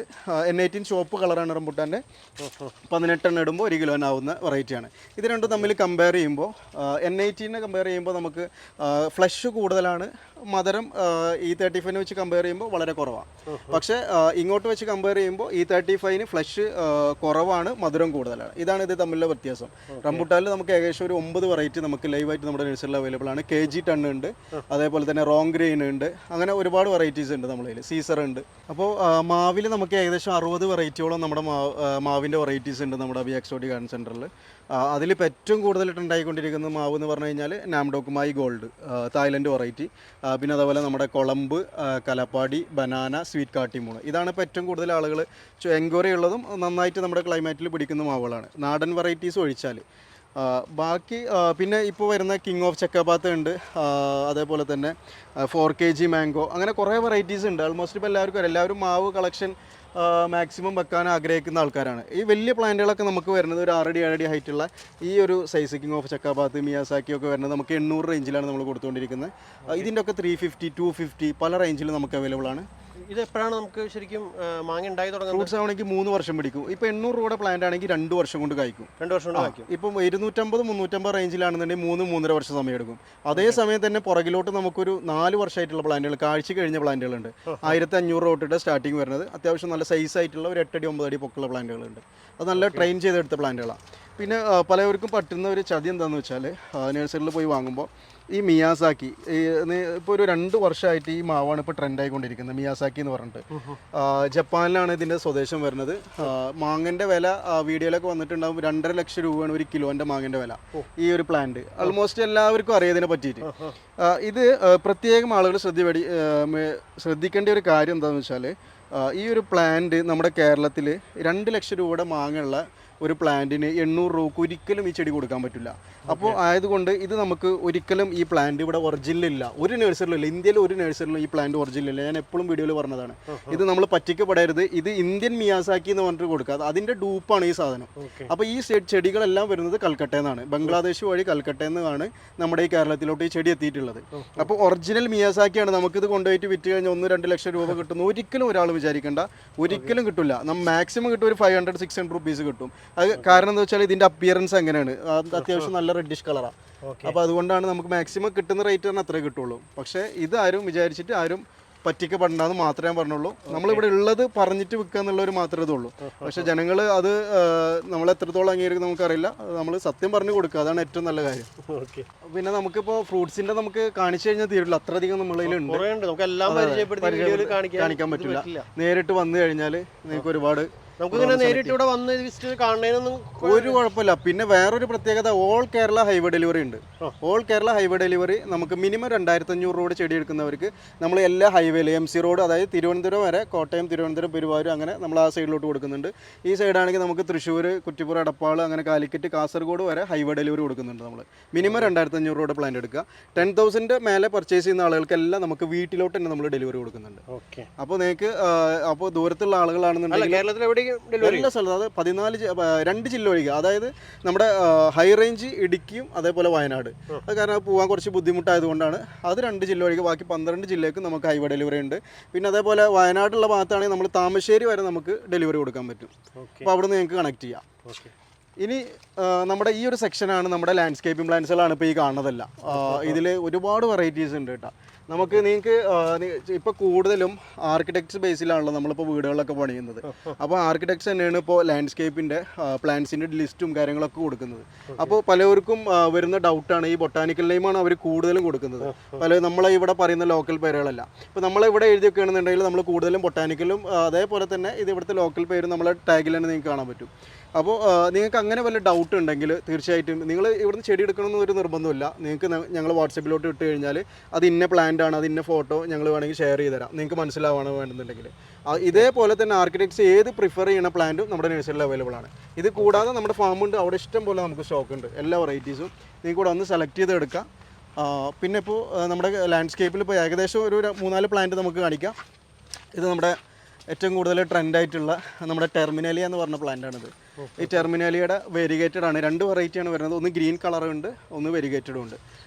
N18 ചുവപ്പ് കളറാണ് റംബുട്ടാൻ്റെ, 18 എണ്ണം ഇടുമ്പോൾ 1 കിലോനാവുന്ന വെറൈറ്റിയാണ്. ഇത് രണ്ടും തമ്മിൽ കമ്പയർ ചെയ്യുമ്പോൾ N18 കമ്പയർ ചെയ്യുമ്പോൾ നമുക്ക് ഫ്ലഷ് കൂടുതലാണ്, മധുരം E35 വെച്ച് കമ്പയർ ചെയ്യുമ്പോൾ വളരെ കുറവാണ്. പക്ഷേ ഇങ്ങോട്ട് വെച്ച് കമ്പയർ ചെയ്യുമ്പോൾ E35 ഫ്ലഷ് കുറവാണ്, മധുരം കൂടുതലാണ്. ഇതാണ് ഇത് തമ്മിലുള്ള വ്യത്യാസം. റംബുട്ടാനിൽ നമുക്ക് ഏകദേശം ഒരു 9 വെറൈറ്റി നമുക്ക് ലൈവായിട്ട് നമ്മുടെ നഴ്സറിയിൽ അവൈലബിൾ ആണ്. KG ടൺ ഉണ്ട്, അതേപോലെ തന്നെ റോങ് ഗ്രെയിൻ ഉണ്ട്, അങ്ങനെ ഒരുപാട് വെറൈറ്റീസ് ഉണ്ട് നമ്മുടെ കയ്യിൽ. സീസർ ഉണ്ട്. അപ്പോൾ മാവിൽ നമുക്ക് ഏകദേശം 60 വെറൈറ്റിയോളം നമ്മുടെ മാവിൻ്റെ വെറൈറ്റീസ് ഉണ്ട് നമ്മുടെ അബിയ എക്സോട്ടിക് ഗാർഡൻ സെൻറ്ററിൽ. അതിലിപ്പോൾ ഏറ്റവും കൂടുതലായിട്ട് ഉണ്ടായിക്കൊണ്ടിരിക്കുന്ന മാവ് എന്ന് പറഞ്ഞു കഴിഞ്ഞാൽ നാംഡോക്കുമായി ഗോൾഡ്, തായ്ലൻഡ് വെറൈറ്റി, പിന്നെ അതേപോലെ നമ്മുടെ കൊളമ്പ്, കലപ്പാടി, ബനാന, സ്വീറ്റ് കാട്ടിമൂണ്. ഇതാണ് ഇപ്പോൾ ഏറ്റവും കൂടുതൽ ആളുകൾ എൻക്വയറി ഉള്ളതും നന്നായിട്ട് നമ്മുടെ ക്ലൈമാറ്റിൽ പിടിക്കുന്ന മാവുകളാണ്, നാടൻ വെറൈറ്റീസ് ഒഴിച്ചാൽ. ബാക്കി പിന്നെ ഇപ്പോൾ വരുന്ന കിങ് ഓഫ് ചക്കബാത്ത് ഉണ്ട്, അതേപോലെ തന്നെ 4 kg മാംഗോ, അങ്ങനെ കുറേ വെറൈറ്റീസ് ഉണ്ട്. ആൾമോസ്റ്റ് ഇപ്പോൾ എല്ലാവരും മാവ് കളക്ഷൻ മാക്സിമം വെക്കാൻ ആഗ്രഹിക്കുന്ന ആൾക്കാരാണ്. ഈ വലിയ പ്ലാന്റുകളൊക്കെ നമുക്ക് വരുന്നത് ഒരു 6 അടി 7 അടി ഹൈറ്റുള്ള ഈ ഒരു സൈസ് കിങ് ഓഫ് ചക്കബാത്ത്, മിയാസാക്കി ഒക്കെ വരുന്നത് നമുക്ക് 800 റേഞ്ചിലാണ് നമ്മൾ കൊടുത്തുകൊണ്ടിരിക്കുന്നത്. ഇതിൻ്റെ ഒക്കെ 350, 250 പല റേഞ്ചിൽ നമുക്ക് അവൈലബിൾ ആണ്. ഇത് എപ്പോഴാണ് നമുക്ക് ശരിക്കും മാങ്ങ ഉണ്ടായി തുടങ്ങുന്നത്? ഫ്രൂട്ട്സ് ആണെങ്കിൽ 3 വർഷം പിടിക്കും. ഇപ്പോൾ 800 രൂപയുടെ പ്ലാന്റ് ആണെങ്കിൽ 2 വർഷം കൊണ്ട് കായ്ക്കും. 2 വർഷം കൊണ്ട് കായ്ക്കും. ഇപ്പം 250-350 റേഞ്ചിലാണെന്നുണ്ടെങ്കിൽ 3-3.5 വർഷം സമയം എടുക്കും. അതേസമയം തന്നെ പുറകിലോട്ട് നമുക്കൊരു 4 വർഷമായിട്ടുള്ള പ്ലാന്റുകൾ, കാഴ്ച കഴിഞ്ഞ പ്ലാന്റുകളുണ്ട്. 1500 തൊട്ടിട്ട് സ്റ്റാർട്ടിങ് വരുന്നത്. അത്യാവശ്യം നല്ല സൈസ് ആയിട്ടുള്ള ഒരു 8 അടി 9 അടി പൊക്കമുള്ള പ്ലാന്റുകളുണ്ട്. അത് നല്ല ട്രെയിൻ ചെയ്തെടുത്ത പ്ലാന്റുകളാണ്. പിന്നെ പലവർക്കും പറ്റുന്ന ഒരു ചതി എന്താണെന്ന് വെച്ചാൽ, നഴ്സറിയിൽ പോയി വാങ്ങുമ്പോൾ ഈ മിയാസാക്കി, ഇപ്പോൾ ഒരു 2 വർഷമായിട്ട് ഈ മാവാണ് ഇപ്പോൾ ട്രെൻഡായിക്കൊണ്ടിരിക്കുന്നത്. മിയാസാക്കി എന്ന് പറഞ്ഞിട്ട് ജപ്പാനിലാണ് ഇതിൻ്റെ സ്വദേശം വരുന്നത്. മാങ്ങൻ്റെ വില വീഡിയോയിലൊക്കെ വന്നിട്ടുണ്ടാകും. 2.5 ലക്ഷം രൂപയാണ് 1 കിലോൻ്റെ മാങ്ങൻ്റെ വില. ഈ ഒരു പ്ലാന്റ് ആൾമോസ്റ്റ് എല്ലാവർക്കും അറിയാം ഇതിനെ പറ്റിയിട്ട്. ഇത് പ്രത്യേകം ആളുകൾ ശ്രദ്ധിക്കേണ്ട ഒരു കാര്യം എന്താണെന്ന് വെച്ചാൽ, ഈ ഒരു പ്ലാന്റ് നമ്മുടെ കേരളത്തിൽ 2 ലക്ഷം രൂപയുടെ മാങ്ങയുള്ള ഒരു പ്ലാന്റിന് 800 രൂപക്ക് ഒരിക്കലും ഈ ചെടി കൊടുക്കാൻ പറ്റില്ല. അപ്പോൾ ആയതുകൊണ്ട് ഇത് നമുക്ക് ഒരിക്കലും ഈ പ്ലാന്റ് ഇവിടെ ഒറിജിനലില്ല, ഒരു നഴ്സറിലില്ല. ഇന്ത്യയിൽ ഒരു നഴ്സറിലും ഈ പ്ലാന്റ് ഒറിജിനലില്ല. ഞാൻ എപ്പോഴും വീഡിയോയിൽ പറഞ്ഞതാണ്, ഇത് നമ്മൾ പറ്റിക്കപ്പെടരുത്. ഇത് ഇന്ത്യൻ മിയാസാക്കി എന്ന് പറഞ്ഞിട്ട് കൊടുക്കുക, അതിൻ്റെ ഡൂപ്പാണ് ഈ സാധനം. അപ്പോൾ ഈ ചെടികളെല്ലാം വരുന്നത് കൽക്കട്ടയിൽ നിന്നാണ്, ബംഗ്ലാദേശ് വഴി കൽക്കട്ടയിൽ നിന്നാണ് നമ്മുടെ ഈ കേരളത്തിലോട്ട് ഈ ചെടി എത്തിയിട്ടുള്ളത്. അപ്പോൾ ഒറിജിനൽ മിയാസാക്കിയാണ്. നമുക്കിത് കൊണ്ടുപോയിട്ട് വിറ്റ് കഴിഞ്ഞാൽ 1-2 ലക്ഷം രൂപ കിട്ടുന്നു ഒരിക്കലും ഒരാൾ വിചാരിക്കേണ്ട, ഒരിക്കലും കിട്ടില്ല. മാക്സിമം കിട്ടും ഒരു 500-600 റുപ്പീസ് കിട്ടും. അത് കാരണം എന്താ വെച്ചാൽ ഇതിൻ്റെ അപ്പിയറൻസ് എങ്ങനെയാണ്, അത്യാവശ്യം നല്ല റെഡിഷ് കളറാണ്. അപ്പോൾ അതുകൊണ്ടാണ് നമുക്ക് മാക്സിമം കിട്ടുന്ന റേറ്റ് തന്നെ അത്രേ കിട്ടുള്ളൂ. പക്ഷേ ഇത് ആരും വിചാരിച്ചിട്ട് ആരും പറ്റിക്കപ്പെടണ്ടെന്ന് മാത്രമേ ഞാൻ പറഞ്ഞുള്ളൂ. നമ്മളിവിടെ ഉള്ളത് പറഞ്ഞിട്ട് വിൽക്കുക എന്നുള്ളൊരു മാത്രമേ ഇതുള്ളൂ. പക്ഷേ ജനങ്ങൾ അത് നമ്മൾ എത്രത്തോളം അംഗീകരിക്കും നമുക്കറിയില്ല. നമ്മൾ സത്യം പറഞ്ഞു കൊടുക്കുക, അതാണ് ഏറ്റവും നല്ല കാര്യം. പിന്നെ നമുക്കിപ്പോൾ ഫ്രൂട്ട്സിൻ്റെ നമുക്ക് കാണിച്ചു കഴിഞ്ഞാൽ തീരില്ല, അത്രയധികം നമ്മളിലുണ്ട്. കാണിക്കാൻ പറ്റില്ല. നേരിട്ട് വന്നു കഴിഞ്ഞാൽ നിങ്ങൾക്ക് ഒരുപാട് നമുക്കിങ്ങനെ നേരിട്ട് ഇവിടെ വന്ന് വിസിറ്റ് കാണുന്നതിനൊന്നും ഒരു കുഴപ്പമില്ല. പിന്നെ വേറൊരു പ്രത്യേകത, ഓൾ കേരള ഹൈവേ ഡെലിവറി ഉണ്ട്. ഓൾ കേരള ഹൈവേ ഡെലിവറി നമുക്ക് മിനിമം 2500 രൂപ ചെടി എടുക്കുന്നവർക്ക് നമ്മൾ എല്ലാ ഹൈവേയിൽ MC റോഡ്, അതായത് തിരുവനന്തപുരം വരെ, കോട്ടയം, തിരുവനന്തപുരം, പെരുവായൂർ, അങ്ങനെ നമ്മൾ ആ സൈഡിലോട്ട് കൊടുക്കുന്നുണ്ട്. ഈ സൈഡാണെങ്കിൽ നമുക്ക് തൃശ്ശൂർ, കുറ്റിപ്പുറം, എടപ്പാൾ, അങ്ങനെ കാലിക്കറ്റ്, കാസർഗോഡ് വരെ ഹൈവേ ഡെലിവറി കൊടുക്കുന്നുണ്ട്. നമ്മൾ മിനിമം 2500 രൂപയുടെ പ്ലാന്റ് എടുക്കുക. 10,000 മേലെ പർച്ചേസ് ചെയ്യുന്ന ആളുകൾക്കെല്ലാം നമുക്ക് വീട്ടിലോട്ട് തന്നെ നമ്മൾ ഡെലിവറി കൊടുക്കുന്നുണ്ട്. അപ്പോൾ നിങ്ങൾക്ക് അപ്പോൾ ദൂരത്തുള്ള ആളുകളാണെന്നുണ്ടെങ്കിൽ കേരളത്തിൽ എല്ലാ സ്ഥലത്തും, അത് 2 ജില്ല ഒഴികെ, അതായത് നമ്മുടെ ഹൈ റേഞ്ച് ഇടുക്കിയും അതേപോലെ വയനാട്. അത് കാരണം പോകാൻ കുറച്ച് ബുദ്ധിമുട്ടായതുകൊണ്ടാണ് അത് 2 ജില്ല ഒഴികെ ബാക്കി 12 ജില്ലയ്ക്ക് നമുക്ക് ഹൈവേ ഡെലിവറി ഉണ്ട്. പിന്നെ അതേപോലെ വയനാടുള്ള ഭാഗത്താണെങ്കിൽ നമ്മൾ താമരശ്ശേരി വരെ നമുക്ക് ഡെലിവറി കൊടുക്കാൻ പറ്റും. അപ്പോൾ അവിടെ നിന്ന് നിങ്ങൾക്ക് കണക്ട് ചെയ്യാം. ഇനി നമ്മുടെ ഈ ഒരു സെക്ഷനാണ് നമ്മുടെ ലാൻഡ്സ്കേപ്പിംഗ് പ്ലാന്റ്സുകളാണ് ഇപ്പോൾ ഈ കാണുന്നതല്ല. ഇതിൽ ഒരുപാട് വെറൈറ്റീസ് ഉണ്ട് കേട്ടോ. നമുക്ക് നിങ്ങൾക്ക് ഇപ്പോൾ കൂടുതലും ആർക്കിടെക്ട്സ് ബേസിലാണല്ലോ നമ്മളിപ്പോൾ വീടുകളിലൊക്കെ പണിയുന്നത്. അപ്പോൾ ആർക്കിടെക്ട്സ് തന്നെയാണ് ഇപ്പോൾ ലാൻഡ്സ്കേപ്പിൻ്റെ പ്ലാന്റ്സിൻ്റെ ലിസ്റ്റും കാര്യങ്ങളൊക്കെ കൊടുക്കുന്നത്. അപ്പോൾ പലവർക്കും വരുന്ന ഡൗട്ടാണ്, ഈ ബൊട്ടാനിക്കൽ നെയിമാണ് അവർ കൂടുതലും കൊടുക്കുന്നത്. നമ്മളെ ഇവിടെ പറയുന്ന ലോക്കൽ പേരുകളല്ല. ഇപ്പോൾ നമ്മളിവിടെ എഴുതി വെക്കുകയാണെന്നുണ്ടെങ്കിൽ നമ്മൾ കൂടുതലും ബൊട്ടാനിക്കലും അതേപോലെ തന്നെ ഇത് ഇവിടുത്തെ ലോക്കൽ പേര് നമ്മളെ ടാഗിൽ തന്നെ നിങ്ങൾക്ക് കാണാൻ പറ്റും. അപ്പോൾ നിങ്ങൾക്ക് അങ്ങനെ വല്ല ഡൗട്ട് ഉണ്ടെങ്കിൽ തീർച്ചയായിട്ടും നിങ്ങൾ ഇവിടുന്ന് ചെടി എടുക്കണമെന്ന് ഒരു നിർബന്ധമില്ല. നിങ്ങൾക്ക് ഞങ്ങൾ വാട്സപ്പിലോട്ട് ഇട്ട് കഴിഞ്ഞാൽ അത് ഇന്ന പ്ലാന്റ്, അത് ഇന്ന ഫോട്ടോ ഞങ്ങൾ വേണമെങ്കിൽ ഷെയർ ചെയ്ത് തരാം, നിങ്ങൾക്ക് മനസ്സിലാവാണ് വേണമെന്നുണ്ടെങ്കിൽ. ഇതേപോലെ തന്നെ ആർക്കിടെക്ട്സ് ഏത് പ്രിഫർ ചെയ്യുന്ന പ്ലാന്റും നമ്മുടെ നഴ്സറിയിൽ അവൈലബിൾ ആണ്. ഇത് കൂടാതെ നമ്മുടെ ഫാമുണ്ട്, അവിടെ ഇഷ്ടം പോലെ നമുക്ക് സ്റ്റോക്ക് ഉണ്ട്. എല്ലാ വെറൈറ്റീസും നിങ്ങൾക്ക് കൂടെ ഒന്ന് സെലക്ട് ചെയ്ത് എടുക്കാം. പിന്നെ ഇപ്പോൾ നമ്മുടെ ലാൻഡ്സ്കേപ്പിൽ ഇപ്പോൾ ഏകദേശം ഒരു 3-4 പ്ലാന്റ് നമുക്ക് കാണിക്കാം. ഇത് നമ്മുടെ ഏറ്റവും കൂടുതൽ ട്രെൻഡായിട്ടുള്ള നമ്മുടെ ടെർമിനാലിയ എന്ന് പറഞ്ഞ പ്ലാന്റാണിത്. ഈ ടെർമിനാലിയയുടെ വെരിഗേറ്റഡ് ആണ്. 2 വെറൈറ്റിയാണ് വരുന്നത്. ഒന്ന് ഗ്രീൻ കളറും ഉണ്ട്, ഒന്ന് വെരിഗേറ്റഡും ഉണ്ട്.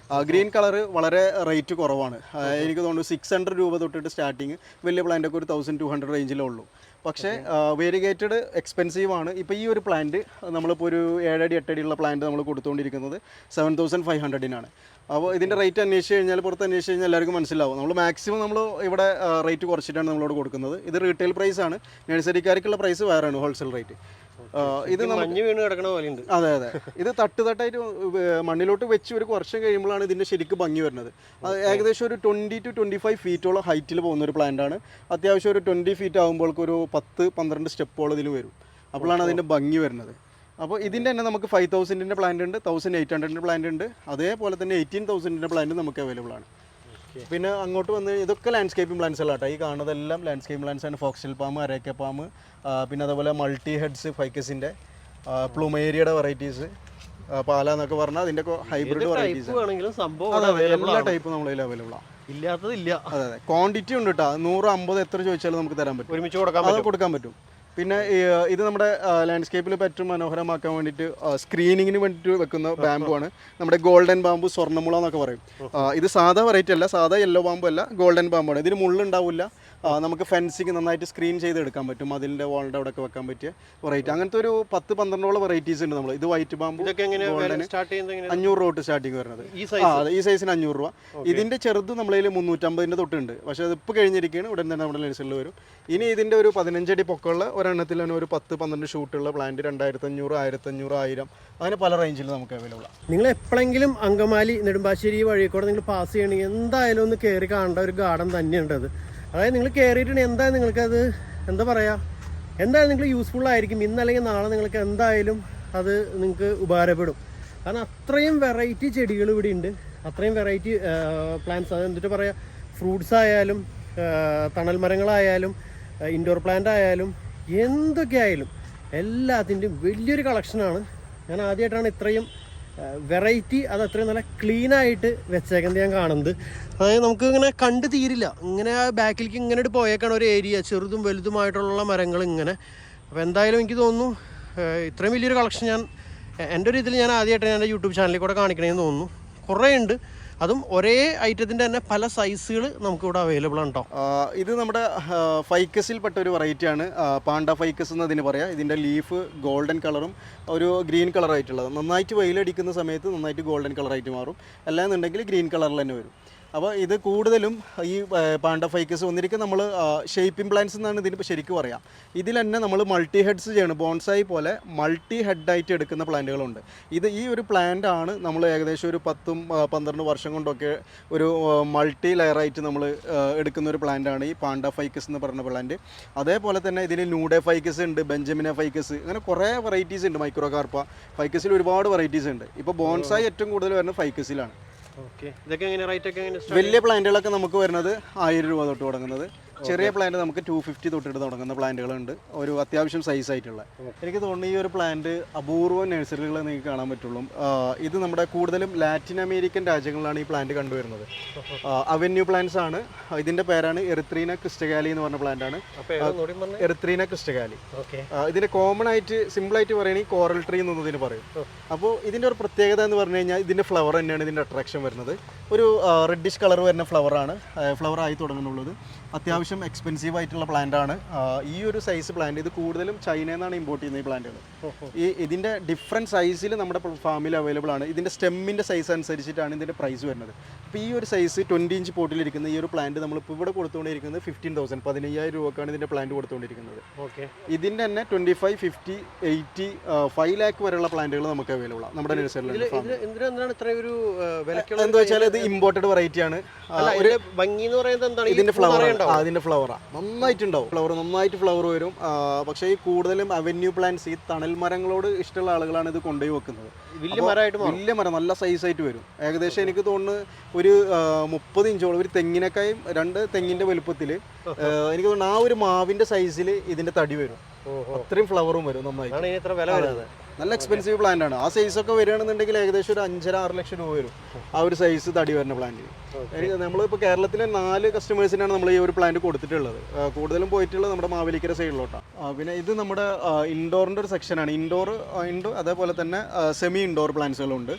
ഗ്രീൻ കളർ വളരെ റേറ്റ് കുറവാണ്. എനിക്ക് തോന്നുന്നു 600 രൂപ തൊട്ടിട്ട് സ്റ്റാർട്ടിങ്. വലിയ പ്ലാന്റൊക്കെ ഒരു 1200 റേഞ്ചിലേ ഉള്ളൂ. പക്ഷേ വെരിഗേറ്റഡ് എക്സ്പെൻസീവ് ആണ്. ഇപ്പോൾ ഈ ഒരു പ്ലാന്റ് നമ്മളിപ്പോൾ ഒരു 7 അടി 8 അടിയുള്ള പ്ലാന്റ് നമ്മൾ കൊടുത്തുകൊണ്ടിരിക്കുന്നത് 7500-നാണ്. അപ്പോൾ ഇതിൻ്റെ റേറ്റ് അന്വേഷിച്ച് കഴിഞ്ഞാൽ, പുറത്ത് അന്വേഷിച്ച് കഴിഞ്ഞാൽ എല്ലാവർക്കും മനസ്സിലാവും. നമ്മൾ മാക്സിമം നമ്മൾ ഇവിടെ റേറ്റ് കുറച്ചിട്ടാണ് നമ്മളോട് കൊടുക്കുന്നത്. ഇത് റീറ്റെയിൽ പ്രൈസ് ആണ്. നഴ്സറിക്കാർക്കുള്ള പ്രൈസ് വേറെയാണ്, ഹോൾസെയിൽ റേറ്റ്. ഇത് മഞ്ഞ് വീണ് കിടക്കണ പോലെയുണ്ട്. അതെ അതെ, ഇത് തട്ടായിട്ട് മണ്ണിലോട്ട് വെച്ച് ഒരു വർഷം കഴിയുമ്പോഴാണ് ഇതിൻ്റെ ശരിക്കും ഭംഗി വരുന്നത്. അത് ഏകദേശം ഒരു 20 to 25 ഫീറ്റോളം ഹൈറ്റിൽ പോകുന്ന ഒരു പ്ലാന്റാണ്. അത്യാവശ്യം ഒരു 20 ഫീറ്റ് ആകുമ്പോഴേക്കും ഒരു 10-12 സ്റ്റെപ്പോളം ഇതിന് വരും. അപ്പോഴാണ് അതിൻ്റെ ഭംഗി വരുന്നത്. അപ്പോൾ ഇതിൻ്റെ തന്നെ നമുക്ക് 5000-ൻ്റെ പ്ലാന്റ് ഉണ്ട്, 1800-ൻ്റെ പ്ലാന്റ് ഉണ്ട്, അതേപോലെ തന്നെ 18,000-ൻ്റെ പ്ലാന്റ് നമുക്ക് അവൈലബിൾ ആണ്. പിന്നെ അങ്ങോട്ട് വന്ന് ഇതൊക്കെ ലാൻഡ്സ്കേപ്പിംഗ് പ്ലാന്റ്സ് അല്ല കേട്ടോ. ഈ കാണുന്നതെല്ലാം ലാൻഡ്സ്കേപ്പിംഗ് പ്ലാന്റ്സ് ആണ്. ഫോക്സിൽ പാം, അരേക്ക പാം, പിന്നെ അതേപോലെ മൾട്ടി ഹെഡ്സ്, ഫൈക്കസിൻ്റെ, പ്ലൂമേരിയയുടെ വെറൈറ്റീസ്, പാല എന്നൊക്കെ പറഞ്ഞാൽ അതിൻ്റെയൊക്കെ ഹൈബ്രിഡ് വെറൈറ്റീസ്. എല്ലാ ടൈപ്പും നമ്മളതിൽ അവൈലബിൾ ആണ്. ഇല്ലാത്തതില്ല. അതെ അതെ, ക്വാണ്ടിറ്റി ഉണ്ട് കേട്ടോ. 150 എത്ര ചോദിച്ചാലും നമുക്ക് തരാൻ പറ്റും, ഒരുമിച്ച് കൊടുക്കാൻ പറ്റും. പിന്നെ ഇത് നമ്മുടെ ലാൻഡ്സ്കേപ്പിൽ പറ്റും മനോഹരമാക്കാൻ വേണ്ടിയിട്ട് സ്ക്രീനിങ്ങിന് വേണ്ടിയിട്ട് വെക്കുന്ന ബാമ്പു ആണ്. നമ്മുടെ ഗോൾഡൻ ബാമ്പു, സ്വർണ്ണമുള എന്നൊക്കെ പറയും. ഇത് സാധാ വെറൈറ്റി അല്ല, സാധാ യെല്ലോ ബാമ്പു അല്ല, ഗോൾഡൻ ബാമ്പാണ്. ഇതിന് മുള്ളുണ്ടാവില്ല. നമുക്ക് ഫെൻസിങ് നന്നായിട്ട് സ്ക്രീൻ ചെയ്ത് എടുക്കാൻ പറ്റും. അതിൻ്റെ വാളിൻ്റെ അവിടെയൊക്കെ വെക്കാൻ പറ്റിയ വെറൈറ്റി. അങ്ങനത്തെ ഒരു 10-12 വെറൈറ്റീസ് ഉണ്ട് നമ്മൾ. ഇത് വൈറ്റ് ബാമ്പു, 500 രൂപ തൊട്ട് സ്റ്റാർട്ടിങ് വരുന്നത്. ഈ സൈസിന് 500 രൂപ. ഇതിൻ്റെ ചെറുത് നമ്മളതിൽ 350-ൻ്റെ തൊട്ടുണ്ട്. പക്ഷേ അതിപ്പോൾ കഴിഞ്ഞിരിക്കുകയാണ്, ഉടൻ തന്നെ നമ്മുടെ നഴ്സറിൽ വരും. ഇനി ഇതിൻ്റെ ഒരു 15 അടി പൊക്കമുള്ള ഒരെണ്ണത്തിൽ തന്നെ ഒരു 10-12 ഷൂട്ടുള്ള പ്ലാന്റ് 2500, 1500, 1000 അങ്ങനെ പല റേഞ്ചിൽ നമുക്ക് അവൈലബിൾ ആണ്. നിങ്ങൾ എപ്പോഴെങ്കിലും അങ്കമാലി നെടുമ്പാശ്ശേരി വഴിക്കൂടെ നിങ്ങൾ പാസ് ചെയ്യണമെങ്കിൽ എന്തായാലും ഒന്ന് കയറി കാണേണ്ട ഒരു ഗാർഡൻ തന്നെയുണ്ട് അത്. അതായത് നിങ്ങൾ കയറിയിട്ടുണ്ടെങ്കിൽ എന്തായാലും നിങ്ങൾക്കത് എന്താ പറയുക, എന്തായാലും നിങ്ങൾക്ക് യൂസ്ഫുൾ ആയിരിക്കും. ഇന്നല്ലെങ്കിൽ നാളെ നിങ്ങൾക്ക് എന്തായാലും അത് നിങ്ങൾക്ക് ഉപകാരപ്പെടും. കാരണം അത്രയും വെറൈറ്റി ചെടികൾ ഇവിടെ ഉണ്ട്, അത്രയും വെറൈറ്റി പ്ലാന്റ്സ്. അത് എന്നിട്ട് പറയുക, ഫ്രൂട്ട്സ് ആയാലും തണൽ മരങ്ങളായാലും ഇൻഡോർ പ്ലാന്റ് ആയാലും എന്തൊക്കെ ആയാലും എല്ലാത്തിൻ്റെയും വലിയൊരു കളക്ഷനാണ്. ഞാൻ ആദ്യമായിട്ടാണ് ഇത്രയും വെറൈറ്റി, അത് അത്രയും നല്ല ക്ലീനായിട്ട് വെച്ചേക്കുന്നത് ഞാൻ കാണുന്നത്. അതായത് നമുക്ക് ഇങ്ങനെ കണ്ടു തീരില്ല. ഇങ്ങനെ ബാക്കിലേക്ക് ഇങ്ങനെ പോയേക്കാണ് ഒരു ഏരിയ, ചെറുതും വലുതുമായിട്ടുള്ള മരങ്ങൾ ഇങ്ങനെ. അപ്പോൾ എന്തായാലും എനിക്ക് തോന്നുന്നു ഇത്രയും വലിയൊരു കളക്ഷൻ ഞാൻ എൻ്റെ ഒരു ഇതിൽ ഞാൻ ആദ്യമായിട്ട് എൻ്റെ യൂട്യൂബ് ചാനലിൽ കൂടെ കാണിക്കണമെന്ന് തോന്നുന്നു. കുറേ ഉണ്ട്, അതും ഒരേ ഐറ്റത്തിൻ്റെ തന്നെ പല സൈസുകൾ നമുക്കിവിടെ അവൈലബിൾ ആണ് കേട്ടോ. ഇത് നമ്മുടെ ഫൈക്കസിൽ പെട്ട ഒരു വെറൈറ്റിയാണ്, പാണ്ട ഫൈക്കസ് എന്നതിന് പറയാം. ഇതിൻ്റെ ലീഫ് ഗോൾഡൻ കളറും ഒരു ഗ്രീൻ കളറായിട്ടുള്ളത്. നന്നായിട്ട് വെയിലടിക്കുന്ന സമയത്ത് നന്നായിട്ട് ഗോൾഡൻ കളറായിട്ട് മാറും, അല്ലാന്നുണ്ടെങ്കിൽ ഗ്രീൻ കളറിൽ തന്നെ വരും. അപ്പോൾ ഇത് കൂടുതലും ഈ പാണ്ട ഫൈക്കസ് വന്നിരിക്കും നമ്മൾ ഷേപ്പിംഗ് പ്ലാന്റ്സ് എന്നാണ് ഇതിന് ശരിക്കും പറയാം. ഇതിൽ തന്നെ നമ്മൾ മൾട്ടി ഹെഡ്സ് ചെയ്യണം, ബോൺസായി പോലെ മൾട്ടി ഹെഡായിട്ട് എടുക്കുന്ന പ്ലാന്റുകളുണ്ട്. ഈ ഒരു പ്ലാന്റ് ആണ് നമ്മൾ ഏകദേശം ഒരു 10-12 വർഷം കൊണ്ടൊക്കെ ഒരു മൾട്ടി ലെയറായിട്ട് നമ്മൾ എടുക്കുന്ന ഒരു പ്ലാന്റാണ് ഈ പാണ്ട ഫൈക്കസ് എന്ന് പറയുന്ന പ്ലാന്റ്. അതേപോലെ തന്നെ ഇതിന് ന്യൂഡേ ഫൈക്കസ് ഉണ്ട്, ബെഞ്ചമിന ഫൈക്കസ്, അങ്ങനെ കുറേ വെറൈറ്റീസ് ഉണ്ട്. മൈക്രോകാർപ്പ ഫൈക്കസിൽ ഒരുപാട് വെറൈറ്റീസ് ഉണ്ട്. ഇപ്പോൾ ബോൺസായി ഏറ്റവും കൂടുതൽ വരുന്നത് ഫൈക്കസിലാണ്. വലിയ പ്ലാന്റുകളൊക്കെ നമുക്ക് വരുന്നത് 1000 രൂപ തൊട്ട് തുടങ്ങുന്നത്. ചെറിയ പ്ലാന്റ് നമുക്ക് 250 തൊട്ടിട്ട് തുടങ്ങുന്ന പ്ലാന്റുകളുണ്ട്, ഒരു അത്യാവശ്യം സൈസ് ആയിട്ടുള്ള. എനിക്ക് തോന്നുന്നു ഈ ഒരു പ്ലാന്റ് അപൂർവം നഴ്സറികൾ നിങ്ങൾക്ക് കാണാൻ പറ്റുള്ളൂ. ഇത് നമ്മുടെ കൂടുതലും ലാറ്റിൻ അമേരിക്കൻ രാജ്യങ്ങളിലാണ് ഈ പ്ലാന്റ് കണ്ടുവരുന്നത്. അവന്യൂ പ്ലാന്റ്സ് ആണ്. ഇതിൻ്റെ പേരാണ് എറിത്രീന ക്രിസ്റ്റഗാലി എന്ന് പറഞ്ഞ പ്ലാന്റ് ആണ്. എറിത്രീന ക്രിസ്റ്റഗാലി. ഇതിൻ്റെ കോമൺ ആയിട്ട് സിമ്പിളായിട്ട് പറയുകയാണെങ്കിൽ കോറൽ ട്രീ എന്നതിന് പറയും. അപ്പോൾ ഇതിൻ്റെ ഒരു പ്രത്യേകത എന്ന് പറഞ്ഞു കഴിഞ്ഞാൽ ഇതിൻ്റെ ഫ്ലവർ തന്നെയാണ് ഇതിൻ്റെ അട്രാക്ഷൻ വരുന്നത്. ഒരു റെഡിഷ് കളർ വരുന്ന ഫ്ലവറാണ്, ഫ്ലവർ ആയി തുടങ്ങുന്നുള്ളത്. അത്യാവശ്യം എക്സ്പെൻസീവ് ആയിട്ടുള്ള പ്ലാന്റ് ആണ്. ഈ ഒരു സൈസ് പ്ലാന്റ് ഇത് കൂടുതലും ചൈനയിൽ നിന്നാണ് ഇമ്പോർട്ട് ചെയ്യുന്നത് ഈ പ്ലാന്റുകൾ. ഇതിൻ്റെ ഡിഫറെൻറ്റ് സൈസിൽ നമ്മുടെ ഫാമിൽ അവൈലബിൾ ആണ്. ഇതിൻ്റെ സ്റ്റെമ്മിൻ്റെ സൈസ് അനുസരിച്ചിട്ടാണ് ഇതിൻ്റെ പ്രൈസ് വരുന്നത്. അപ്പോൾ ഈ ഒരു സൈസ് 20 ഇഞ്ച് പോട്ടിലിരിക്കുന്ന ഈ ഒരു പ്ലാന്റ് നമ്മളിപ്പോൾ ഇവിടെ കൊടുത്തുകൊണ്ടിരിക്കുന്നത് 15,000, 15,000 രൂപക്കാണ് ഇതിൻ്റെ പ്ലാന്റ് കൊടുത്തുകൊണ്ടിരിക്കുന്നത്. ഇതിൻ്റെ തന്നെ 25, 50, 80, 5 lakh വരെയുള്ള പ്ലാന്റുകൾ നമുക്ക് അവൈലബിൾ ആണ് നമ്മുടെ നഴ്സറിയിൽ. എന്താ വെച്ചാൽ ഇത് ഇമ്പോർട്ടഡ് വെറൈറ്റി ആണ്. ഇതിൻ്റെ ഫ്ലവർ അതിൻ്റെ ഫ്ലവറാണ് നന്നായിട്ടുണ്ടാവും. ഫ്ലവർ നന്നായിട്ട് ഫ്ലവർ വരും. പക്ഷേ ഈ കൂടുതലും അവന്യൂ പ്ലാന്റ്സ്, ഈ തണൽ മരങ്ങളോട് ഇഷ്ടമുള്ള ആളുകളാണ് ഇത് കൊണ്ടുപോയി വെക്കുന്നത്. വലിയ മരം നല്ല സൈസായിട്ട് വരും. ഏകദേശം എനിക്ക് തോന്നുന്നു ഒരു 30 ഇഞ്ചോളം, ഒരു തെങ്ങിനേക്കായും 2 തെങ്ങിൻ്റെ വലുപ്പത്തിൽ എനിക്ക് തോന്നുന്നു ആ ഒരു മാവിൻ്റെ സൈസിൽ ഇതിൻ്റെ തടി വരും. അത്രയും ഫ്ലവറും വരും നന്നായിട്ട്. നല്ല എക്സ്പെൻസീവ് പ്ലാന്റ് ആണ്. ആ സൈസൊക്കെ വരികയാണെന്നുണ്ടെങ്കിൽ ഏകദേശം ഒരു 5.5-6 ലക്ഷം രൂപ വരും ആ ഒരു സൈസ് തടി വരുന്ന പ്ലാന്റിന്. നമ്മളിപ്പോൾ കേരളത്തിലെ 4 കസ്റ്റമേഴ്സിനാണ് നമ്മൾ ഈ ഒരു പ്ലാന്റ് കൊടുത്തിട്ടുള്ളത്. കൂടുതലും പോയിട്ടുള്ളത് നമ്മുടെ മാവേലിക്കര സൈഡിലോട്ടാണ്. പിന്നെ ഇത് നമ്മുടെ ഇൻഡോറിൻ്റെ ഒരു സെക്ഷനാണ്. ഇൻഡോർ അതേപോലെ തന്നെ സെമി ഇൻഡോർ പ്ലാന്റ്സുകളുണ്ട്.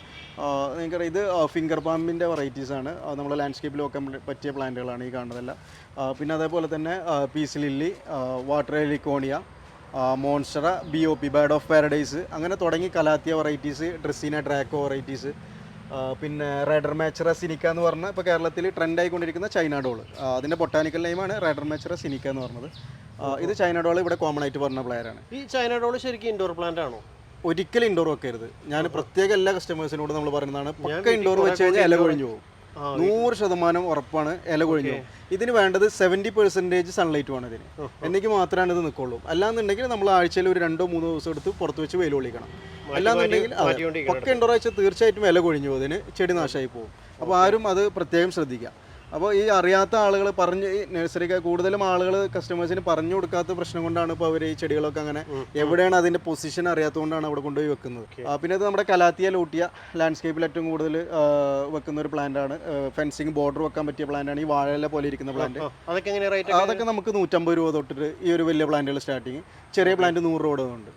നിങ്ങൾക്കറിയാം ഇത് ഫിംഗർ പാമ്പിൻ്റെ വെറൈറ്റീസാണ്. നമ്മൾ ലാൻഡ്സ്കേപ്പിൽ വെക്കാൻ പറ്റിയ പ്ലാന്റുകളാണ് ഈ കാണുന്നതെല്ലാം. പിന്നെ അതേപോലെ തന്നെ peace lily, water heliconia, monstera, BOP bird of paradise, അങ്ങനെ തുടങ്ങി calathea varieties, dracaena draco varieties, പിന്നെ റൈഡർ മാച്ചറ സിനിക്ക എന്ന് പറഞ്ഞാൽ ഇപ്പോൾ കേരളത്തിൽ ട്രെൻഡ് ആയിക്കൊണ്ടിരിക്കുന്ന ചൈന ഡോൾ. അതിൻ്റെ ബൊട്ടാനിക്കൽ നെയിമാണ് റൈഡർ മാച്ചറ സിനിക്ക എന്ന് പറഞ്ഞത്. ഇത് ചൈന ഡോൾ ഇവിടെ കോമൺ ആയിട്ട് പറഞ്ഞ പ്ലെയറാണ്. ഈ ചൈന ഡോൾ ശരിക്കും ഇൻഡോർ പ്ലാന്റ് ആണോ? ഒരിക്കലും ഇൻഡോർ വെക്കരുത്. ഞാൻ പ്രത്യേക എല്ലാ കസ്റ്റമേഴ്സിനോട് നമ്മൾ പറയുന്നതാണ്, പക്ക ഇൻഡോർ വെച്ച് കഴിഞ്ഞാൽ ഇല കൊഴിഞ്ഞു പോകും. 100% ഉറപ്പാണ് ഇല കൊഴിഞ്ഞു പോകും. ഇതിന് വേണ്ടത് 70% സൺലൈറ്റ് വേണം ഇതിന്, എനിക്ക് മാത്രമാണ് ഇത് നിൽക്കുള്ളൂ. അല്ലാന്നുണ്ടെങ്കിൽ നമ്മൾ ആഴ്ചയിൽ ഒരു 2-3 ദിവസം എടുത്ത് പുറത്ത് വെച്ച് വെയിൽ കൊള്ളിക്കണം. അല്ലാന്നുണ്ടെങ്കിൽ പക്ക ഇൻഡോർ വെച്ചാൽ തീർച്ചയായിട്ടും ഇല കൊഴിഞ്ഞു പോകും, ഇതിന് ചെടി നാശമായി പോകും. അപ്പോൾ ആരും അത് പ്രത്യേകം ശ്രദ്ധിക്കുക. അപ്പോൾ ഈ അറിയാത്ത ആളുകൾ പറഞ്ഞ് ഈ നഴ്സറിക്ക് കൂടുതലും ആളുകൾ കസ്റ്റമേഴ്സിന് പറഞ്ഞു കൊടുക്കാത്ത പ്രശ്നം കൊണ്ടാണ് ഇപ്പോൾ അവർ ഈ ചെടികളൊക്കെ അങ്ങനെ എവിടെയാണ് അതിൻ്റെ പൊസിഷൻ അറിയാത്തതുകൊണ്ടാണ് അവിടെ കൊണ്ടുപോയി വെക്കുന്നത്. പിന്നെ ഇത് നമ്മുടെ കലാത്തിയ ലൂട്ടിയ ലാൻഡ്സ്കേപ്പിൽ ഏറ്റവും കൂടുതൽ വെക്കുന്ന ഒരു പ്ലാന്റ് ആണ്. ഫെൻസിങ് ബോർഡർ വെക്കാൻ പറ്റിയ പ്ലാന്റ് ആണ് ഈ വാഴയില പോലെ ഇരിക്കുന്ന പ്ലാന്റ്. അതൊക്കെ നമുക്ക് 150 രൂപ തൊട്ടിട്ട് ഈ ഒരു വലിയ പ്ലാന്റുകൾ സ്റ്റാർട്ടിങ്. ചെറിയ പ്ലാന്റ് 100 രൂപ ഉണ്ട്.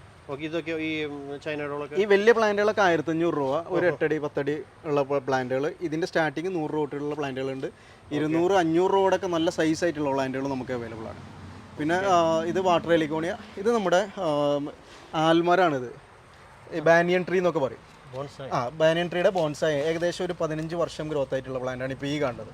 ഈ വലിയ പ്ലാന്റുകളൊക്കെ 1500 രൂപ, ഒരു 8 അടി 10 അടി ഉള്ള പ്ലാന്റുകൾ. ഇതിൻ്റെ സ്റ്റാർട്ടിങ് 100 രൂപ തൊട്ടുള്ള പ്ലാന്റുകളുണ്ട്. 200-500 രൂപയുടെ നല്ല സൈസ് ആയിട്ടുള്ള പ്ലാന്റുകൾ നമുക്ക് അവൈലബിൾ ആണ്. പിന്നെ ഇത് വാട്ടർ എലിക്കോണിയ, ഇത് നമ്മുടെ ആൽമരാണിത്, ബാനിയൻ ട്രീ എന്നൊക്കെ പറയും. ബാനിയൻ ട്രീയുടെ ബോൺസായി ഏകദേശം ഒരു 15 വർഷം ഗ്രോത്ത് ആയിട്ടുള്ള പ്ലാന്റാണ് ഇപ്പോൾ ഈ കാണുന്നത്.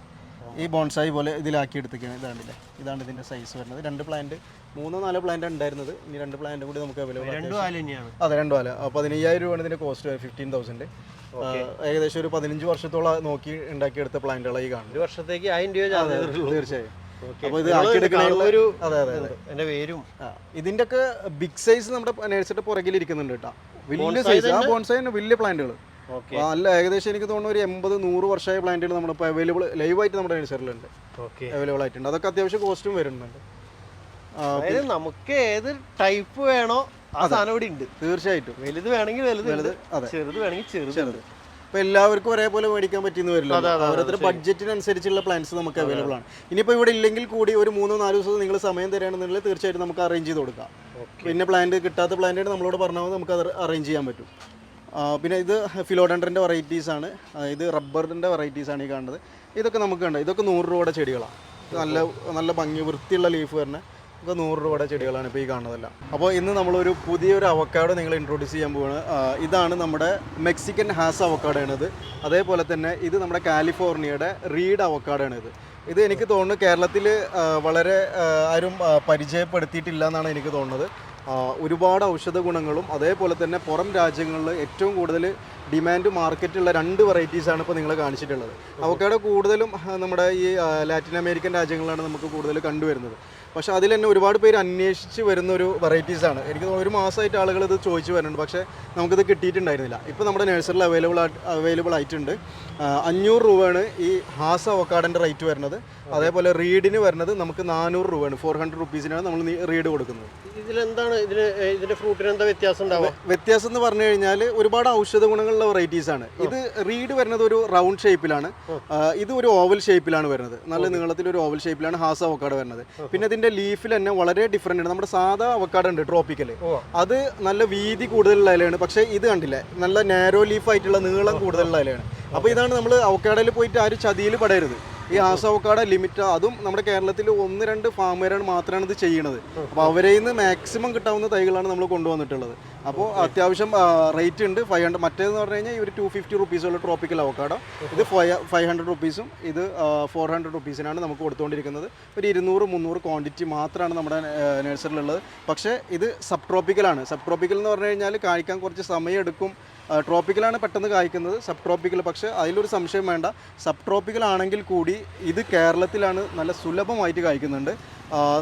ഈ ബോൺസായി പോലെ ഇതിലാക്കി എടുത്തേക്കാണ്. ഇതാണില്ലേ, ഇതാണ് ഇതിൻ്റെ സൈസ് വരുന്നത്. 2 പ്ലാന്റ് 3-4 പ്ലാന്റ് ഉണ്ടായിരുന്നത്, ഇനി 2 പ്ലാന്റ് കൂടി നമുക്ക് അവൈലബിൾ ആണ്. അതെ, 2 ആല. 15,000 രൂപയാണ് ഇതിൻ്റെ കോസ്റ്റ്. 15,000. ഏകദേശം ഒരു 15 വർഷത്തോളം നോക്കി ഉണ്ടാക്കിയെടുത്ത പ്ലാന്റുകളായി കാണും. ഒരു വർഷത്തേക്ക് 1000 രൂപ തീർച്ചയായും. അപ്പോൾ ഇത് ആക്കിയെടുക്കണ ഒരു ഇതിൻ്റെ ഒക്കെ ബിഗ് സൈസ് നമ്മുടെ നേഴ്സറിയുടെ പുറകിലിരിക്കുന്നുണ്ട് കേട്ടോ. വലിയ സൈസ് ആ ബോൺസായി വലിയ പ്ലാന്റുകൾ അല്ല. ഏകദേശം എനിക്ക് തോന്നുന്നു ഒരു 80-100 വർഷമായ പ്ലാന്റുകൾ നമ്മളിപ്പോൾ അവൈലബിൾ ലൈവായിട്ട് നമ്മുടെ നഴ്സറിലുണ്ട്, അവൈലബിൾ ആയിട്ടുണ്ട്. അതൊക്കെ അത്യാവശ്യം കോസ്റ്റും വരുന്നുണ്ട്. നമുക്ക് ഏത് ടൈപ്പ് വേണോ ആ സാധനം ഇവിടെ ഉണ്ട്. തീർച്ചയായിട്ടും വലുത് വേണമെങ്കിൽ വലുത്, ചെറുത് വേണമെങ്കിൽ ചെറുത്. ഇപ്പോൾ എല്ലാവർക്കും ഒരേപോലെ മേടിക്കാൻ പറ്റിയെന്ന് വരില്ല. ഓരോരുത്തരുടെ ബഡ്ജറ്റിനനുസരിച്ചുള്ള പ്ലാൻസ് നമുക്ക് അവൈലബിൾ ആണ്. ഇനിയിപ്പോൾ ഇവിടെ ഇല്ലെങ്കിൽ കൂടി ഒരു 3-4 ദിവസം നിങ്ങൾ സമയം തരികയാണെന്നുണ്ടെങ്കിൽ തീർച്ചയായിട്ടും നമുക്ക് അറേഞ്ച് ചെയ്ത് കൊടുക്കാം. പിന്നെ പ്ലാന്റ് കിട്ടാത്ത പ്ലാന്റാണ് നമ്മളോട് പറഞ്ഞാൽ നമുക്ക് അത് അറേഞ്ച് ചെയ്യാൻ പറ്റും. പിന്നെ ഇത് ഫിലോഡൻഡ്രൻ്റെ വെറൈറ്റീസാണ്. ഇത് റബ്ബറിൻ്റെ വെറൈറ്റീസാണ് ഈ കാണുന്നത്. ഇതൊക്കെ നമുക്ക് കണ്ടത് ഇതൊക്കെ 100 രൂപയുടെ ചെടികളാണ്. നല്ല ഭംഗി വൃത്തിയുള്ള ലീഫ് വരുന്ന ഒക്കെ 100 രൂപയുടെ ചെടികളാണ് ഇപ്പോൾ ഈ കാണുന്നതെല്ലാം. അപ്പോൾ ഇന്ന് നമ്മളൊരു പുതിയൊരു അവക്കാഡോ നിങ്ങൾ ഇൻട്രൊഡ്യൂസ് ചെയ്യാൻ പോവുകയാണ്. ഇതാണ് നമ്മുടെ മെക്സിക്കൻ ഹാസ് അവക്കാഡോ ആണിത്. അതേപോലെ തന്നെ ഇത് നമ്മുടെ കാലിഫോർണിയയുടെ റീഡ് അവക്കാഡോ ആണിത്. ഇത് എനിക്ക് തോന്നുന്നു കേരളത്തിൽ വളരെ ആരും പരിചയപ്പെടുത്തിയിട്ടില്ല എന്നാണ് എനിക്ക് തോന്നുന്നത്. ഒരുപാട് ഔഷധ ഗുണങ്ങളും അതേപോലെ തന്നെ പുറം രാജ്യങ്ങളിൽ ഏറ്റവും കൂടുതൽ ഡിമാൻഡ് മാർക്കറ്റുള്ള 2 വെറൈറ്റീസാണ് ഇപ്പോൾ നിങ്ങൾ കാണിച്ചിട്ടുള്ളത്. അവക്കാഡോ കൂടുതലും നമ്മുടെ ഈ ലാറ്റിൻ അമേരിക്കൻ രാജ്യങ്ങളിലാണ് നമുക്ക് കൂടുതൽ കണ്ടുവരുന്നത്. പക്ഷേ അതിൽ തന്നെ ഒരുപാട് പേര് അന്വേഷിച്ച് വരുന്ന ഒരു വെറൈറ്റീസാണ്. എനിക്ക് തോന്നുന്നു 1 മാസമായിട്ട് ആളുകൾ ഇത് ചോദിച്ചു വരുന്നുണ്ട്, പക്ഷേ നമുക്കിത് കിട്ടിയിട്ടുണ്ടായിരുന്നില്ല. ഇപ്പോൾ നമ്മുടെ നഴ്സറിൽ അവൈലബിൾ ആയിട്ടുണ്ട്. 500 രൂപയാണ് ഈ ഹാസ് അവക്കാഡോൻ്റെ റേറ്റ് വരുന്നത്. അതേപോലെ റീഡിന് വരുന്നത് നമുക്ക് 400 രൂപയാണ്. 400 റുപ്പീസിനാണ് നമ്മൾ റീഡ് കൊടുക്കുന്നത്. ഇതിലെന്താണ് ഇതിന്റെ ഫ്രൂട്ടിന് എന്താ വ്യത്യാസം ഉണ്ടാവുക? വ്യത്യാസം എന്ന് പറഞ്ഞു കഴിഞ്ഞാൽ ഒരുപാട് ഔഷധ ഗുണങ്ങളുള്ള വെറൈറ്റീസാണ്. ഇത് റീഡ് വരുന്നത് ഒരു റൗണ്ട് ഷേപ്പിലാണ്, ഇത് ഒരു ഓവൽ ഷേപ്പിലാണ് വരുന്നത്. നല്ല നീളത്തിൽ ഒരു ഓവൽ ഷേപ്പിലാണ് ഹാസ് അവക്കാഡോ വരുന്നത്. പിന്നെ ഇതിന്റെ ലീഫിൽ തന്നെ വളരെ ഡിഫറെന്റ് ആണ്. നമ്മുടെ സാധാ അവക്കാഡോ ഉണ്ട് ട്രോപ്പിക്കൽ, അത് നല്ല വീതി കൂടുതലുള്ള ഇലയാണ്. പക്ഷേ ഇത് കണ്ടില്ലേ, നല്ല നാരോ ലീഫ് ആയിട്ടുള്ള നീളം കൂടുതലുള്ള ഇലയാണ്. അപ്പോൾ ഇതാണ് നമ്മൾ അവക്കാഡോയിൽ പോയിട്ട് ആരും ചതിയിൽ പെടരുത്. ഈ ഹാസ് അവക്കാഡോ ലിമിറ്റ്, അതും നമ്മുടെ കേരളത്തിൽ 1-2 ഫാമുകാരാണ് മാത്രമാണ് ഇത് ചെയ്യുന്നത്. അപ്പോൾ അവരിൽ നിന്ന് മാക്സിമം കിട്ടാവുന്ന തൈകളാണ് നമ്മൾ കൊണ്ടുവന്നിട്ടുള്ളത്. അപ്പോൾ അത്യാവശ്യം റേറ്റ് ഉണ്ട്. 500. മറ്റേതെന്ന് പറഞ്ഞു കഴിഞ്ഞാൽ ഒരു 250 റുപ്പീസുള്ള ട്രോപ്പിക്കൽ അവക്കാഡോ, ഇത് 500 റുപ്പീസും ഇത് 400 റുപ്പീസിനാണ് നമുക്ക് കൊടുത്തുകൊണ്ടിരിക്കുന്നത്. ഒരു 200-300 ക്വാണ്ടിറ്റി മാത്രമാണ് നമ്മുടെ നഴ്സറിയിലുള്ളത്. പക്ഷേ ഇത് സബ് ട്രോപ്പിക്കലാണ്. സബ് ട്രോപ്പിക്കൽ എന്ന് പറഞ്ഞു കഴിഞ്ഞാൽ കായ്ക്കാൻ കുറച്ച് സമയം എടുക്കും. ട്രോപ്പിക്കലാണ് പെട്ടെന്ന് കായ്ക്കുന്നത്, സബ് ട്രോപ്പിക്കൽ. പക്ഷേ അതിലൊരു സംശയം വേണ്ട, സബ് ട്രോപ്പിക്കൽ ആണെങ്കിൽ കൂടി ഇത് കേരളത്തിലാണ് നല്ല സുലഭമായിട്ട് കായ്ക്കുന്നുണ്ട്.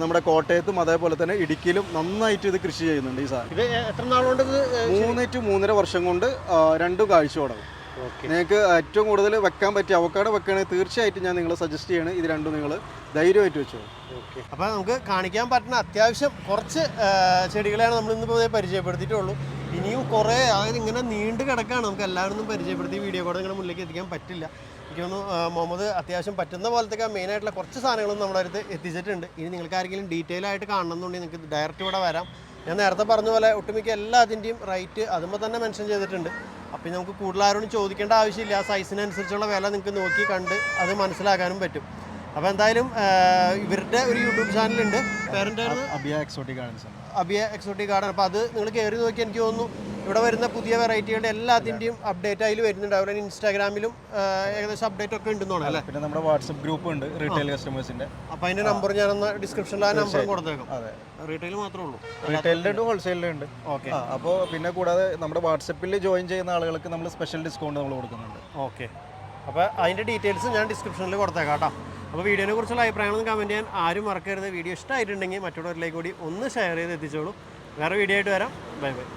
നമ്മുടെ കോട്ടയത്തും അതേപോലെ തന്നെ ഇടുക്കിയിലും നന്നായിട്ട് ഇത് കൃഷി ചെയ്യുന്നുണ്ട്. ഈ സാധനം ഇത് എത്ര നാളുകൊണ്ട്? 3-3.5 വർഷം കൊണ്ട് 2 കാഴ്ച തുടങ്ങും. നിങ്ങൾക്ക് ഏറ്റവും കൂടുതൽ വെക്കാൻ പറ്റിയ അവക്കാഡോ വെക്കുകയാണെങ്കിൽ തീർച്ചയായിട്ടും ഞാൻ നിങ്ങളെ സജസ്റ്റ് ചെയ്യണം ഇത് 2 നിങ്ങൾ ധൈര്യമായിട്ട് വെച്ചോ. അപ്പോൾ നമുക്ക് കാണിക്കാൻ പറ്റുന്ന അത്യാവശ്യം കുറച്ച് ചെടികളെയാണ് നമ്മൾ ഇന്നിപ്പോൾ പരിചയപ്പെടുത്തിയിട്ടുള്ളൂ. ഇനിയും കുറേ, അതായത് ഇങ്ങനെ നീണ്ടു കിടക്കാണ്. നമുക്ക് എല്ലാവരും പരിചയപ്പെടുത്തി വീഡിയോ കൂടെ നിങ്ങളുടെ മുന്നിലേക്ക് എത്തിക്കാൻ പറ്റില്ല. എനിക്ക് തോന്നുന്നു മുഹമ്മദ് അത്യാവശ്യം പറ്റുന്ന പോലത്തെ മെയിനായിട്ടുള്ള കുറച്ച് സാധനങ്ങളും നമ്മുടെ അടുത്ത് എത്തിച്ചിട്ടുണ്ട്. ഇനി നിങ്ങൾക്ക് ആരെങ്കിലും ഡീറ്റെയിൽ ആയിട്ട് കാണണമെന്നുണ്ടെങ്കിൽ നിങ്ങൾക്ക് ഡയറക്റ്റ് ഇവിടെ വരാം. ഞാൻ നേരത്തെ പറഞ്ഞ പോലെ ഒട്ടുമിക്ക എല്ലാ അതിൻ്റെയും റേറ്റ് അതുമ്പോൾ തന്നെ മെൻഷൻ ചെയ്തിട്ടുണ്ട്. അപ്പോൾ നമുക്ക് കൂടുതൽ ആരോടും ചോദിക്കേണ്ട ആവശ്യമില്ല. ആ സൈസിനനുസരിച്ചുള്ള വില നിങ്ങൾക്ക് നോക്കി കണ്ട് അത് മനസ്സിലാക്കാനും പറ്റും. അപ്പോൾ എന്തായാലും ഇവരുടെ ഒരു യൂട്യൂബ് ചാനലുണ്ട്, parent Abiya exotic gardens. Abiya exotic garden. അപ്പോൾ അത് നിങ്ങൾ കയറി നോക്കി എനിക്ക് തോന്നുന്നു ഇവിടെ വരുന്ന പുതിയ വെറൈറ്റികളുടെ എല്ലാത്തിൻ്റെയും അപ്ഡേറ്റ് അതിൽ വരുന്നുണ്ട്. അതുപോലെ ഇൻസ്റ്റാഗ്രാമിലും ഏകദേശം അപ്ഡേറ്റ് ഒക്കെ ഉണ്ടെന്നാണ് അല്ലേ? പിന്നെ നമ്മുടെ വാട്സപ്പ് ഗ്രൂപ്പ് ഉണ്ട് റീറ്റെയിൽ കസ്റ്റമേഴ്സിൻ്റെ. അപ്പോൾ അതിൻ്റെ നമ്പർ ഞാനൊന്ന് ഡിസ്ക്രിപ്ഷനിൽ ആ നമ്പർ കൊടുത്തേക്കാം. അതെ, റീറ്റെയിൽ മാത്രമേ ഉള്ളൂ, റീറ്റെയിലിൻ്റെ ഉണ്ട്, ഹോൾസെയിലിൻ്റെ ഉണ്ട്. ഓക്കെ. അപ്പോൾ പിന്നെ കൂടാതെ നമ്മുടെ വാട്സപ്പിൽ ജോയിൻ ചെയ്യുന്ന ആളുകൾക്ക് നമ്മൾ സ്പെഷ്യൽ ഡിസ്കൗണ്ട് നമ്മൾ കൊടുക്കുന്നുണ്ട്. ഓക്കെ. അപ്പോൾ അതിൻ്റെ ഡീറ്റെയിൽസ് ഞാൻ ഡിസ്ക്രിപ്ഷനിൽ കൊടുത്തേക്കാം കേട്ടോ. അപ്പോൾ വീഡിയോനെ കുറിച്ചുള്ള അഭിപ്രായങ്ങളൊന്നും കമൻറ്റ് ചെയ്യാൻ ആരും മറക്കരുത്. വീഡിയോ ഇഷ്ടമായിട്ടുണ്ടെങ്കിൽ മറ്റുള്ളവരിലേക്ക് കൂടി ഒന്ന് ഷെയർ ചെയ്ത് എത്തിച്ചോളൂ. വേറെ വീഡിയോ ആയിട്ട് വരാം. Bye bye.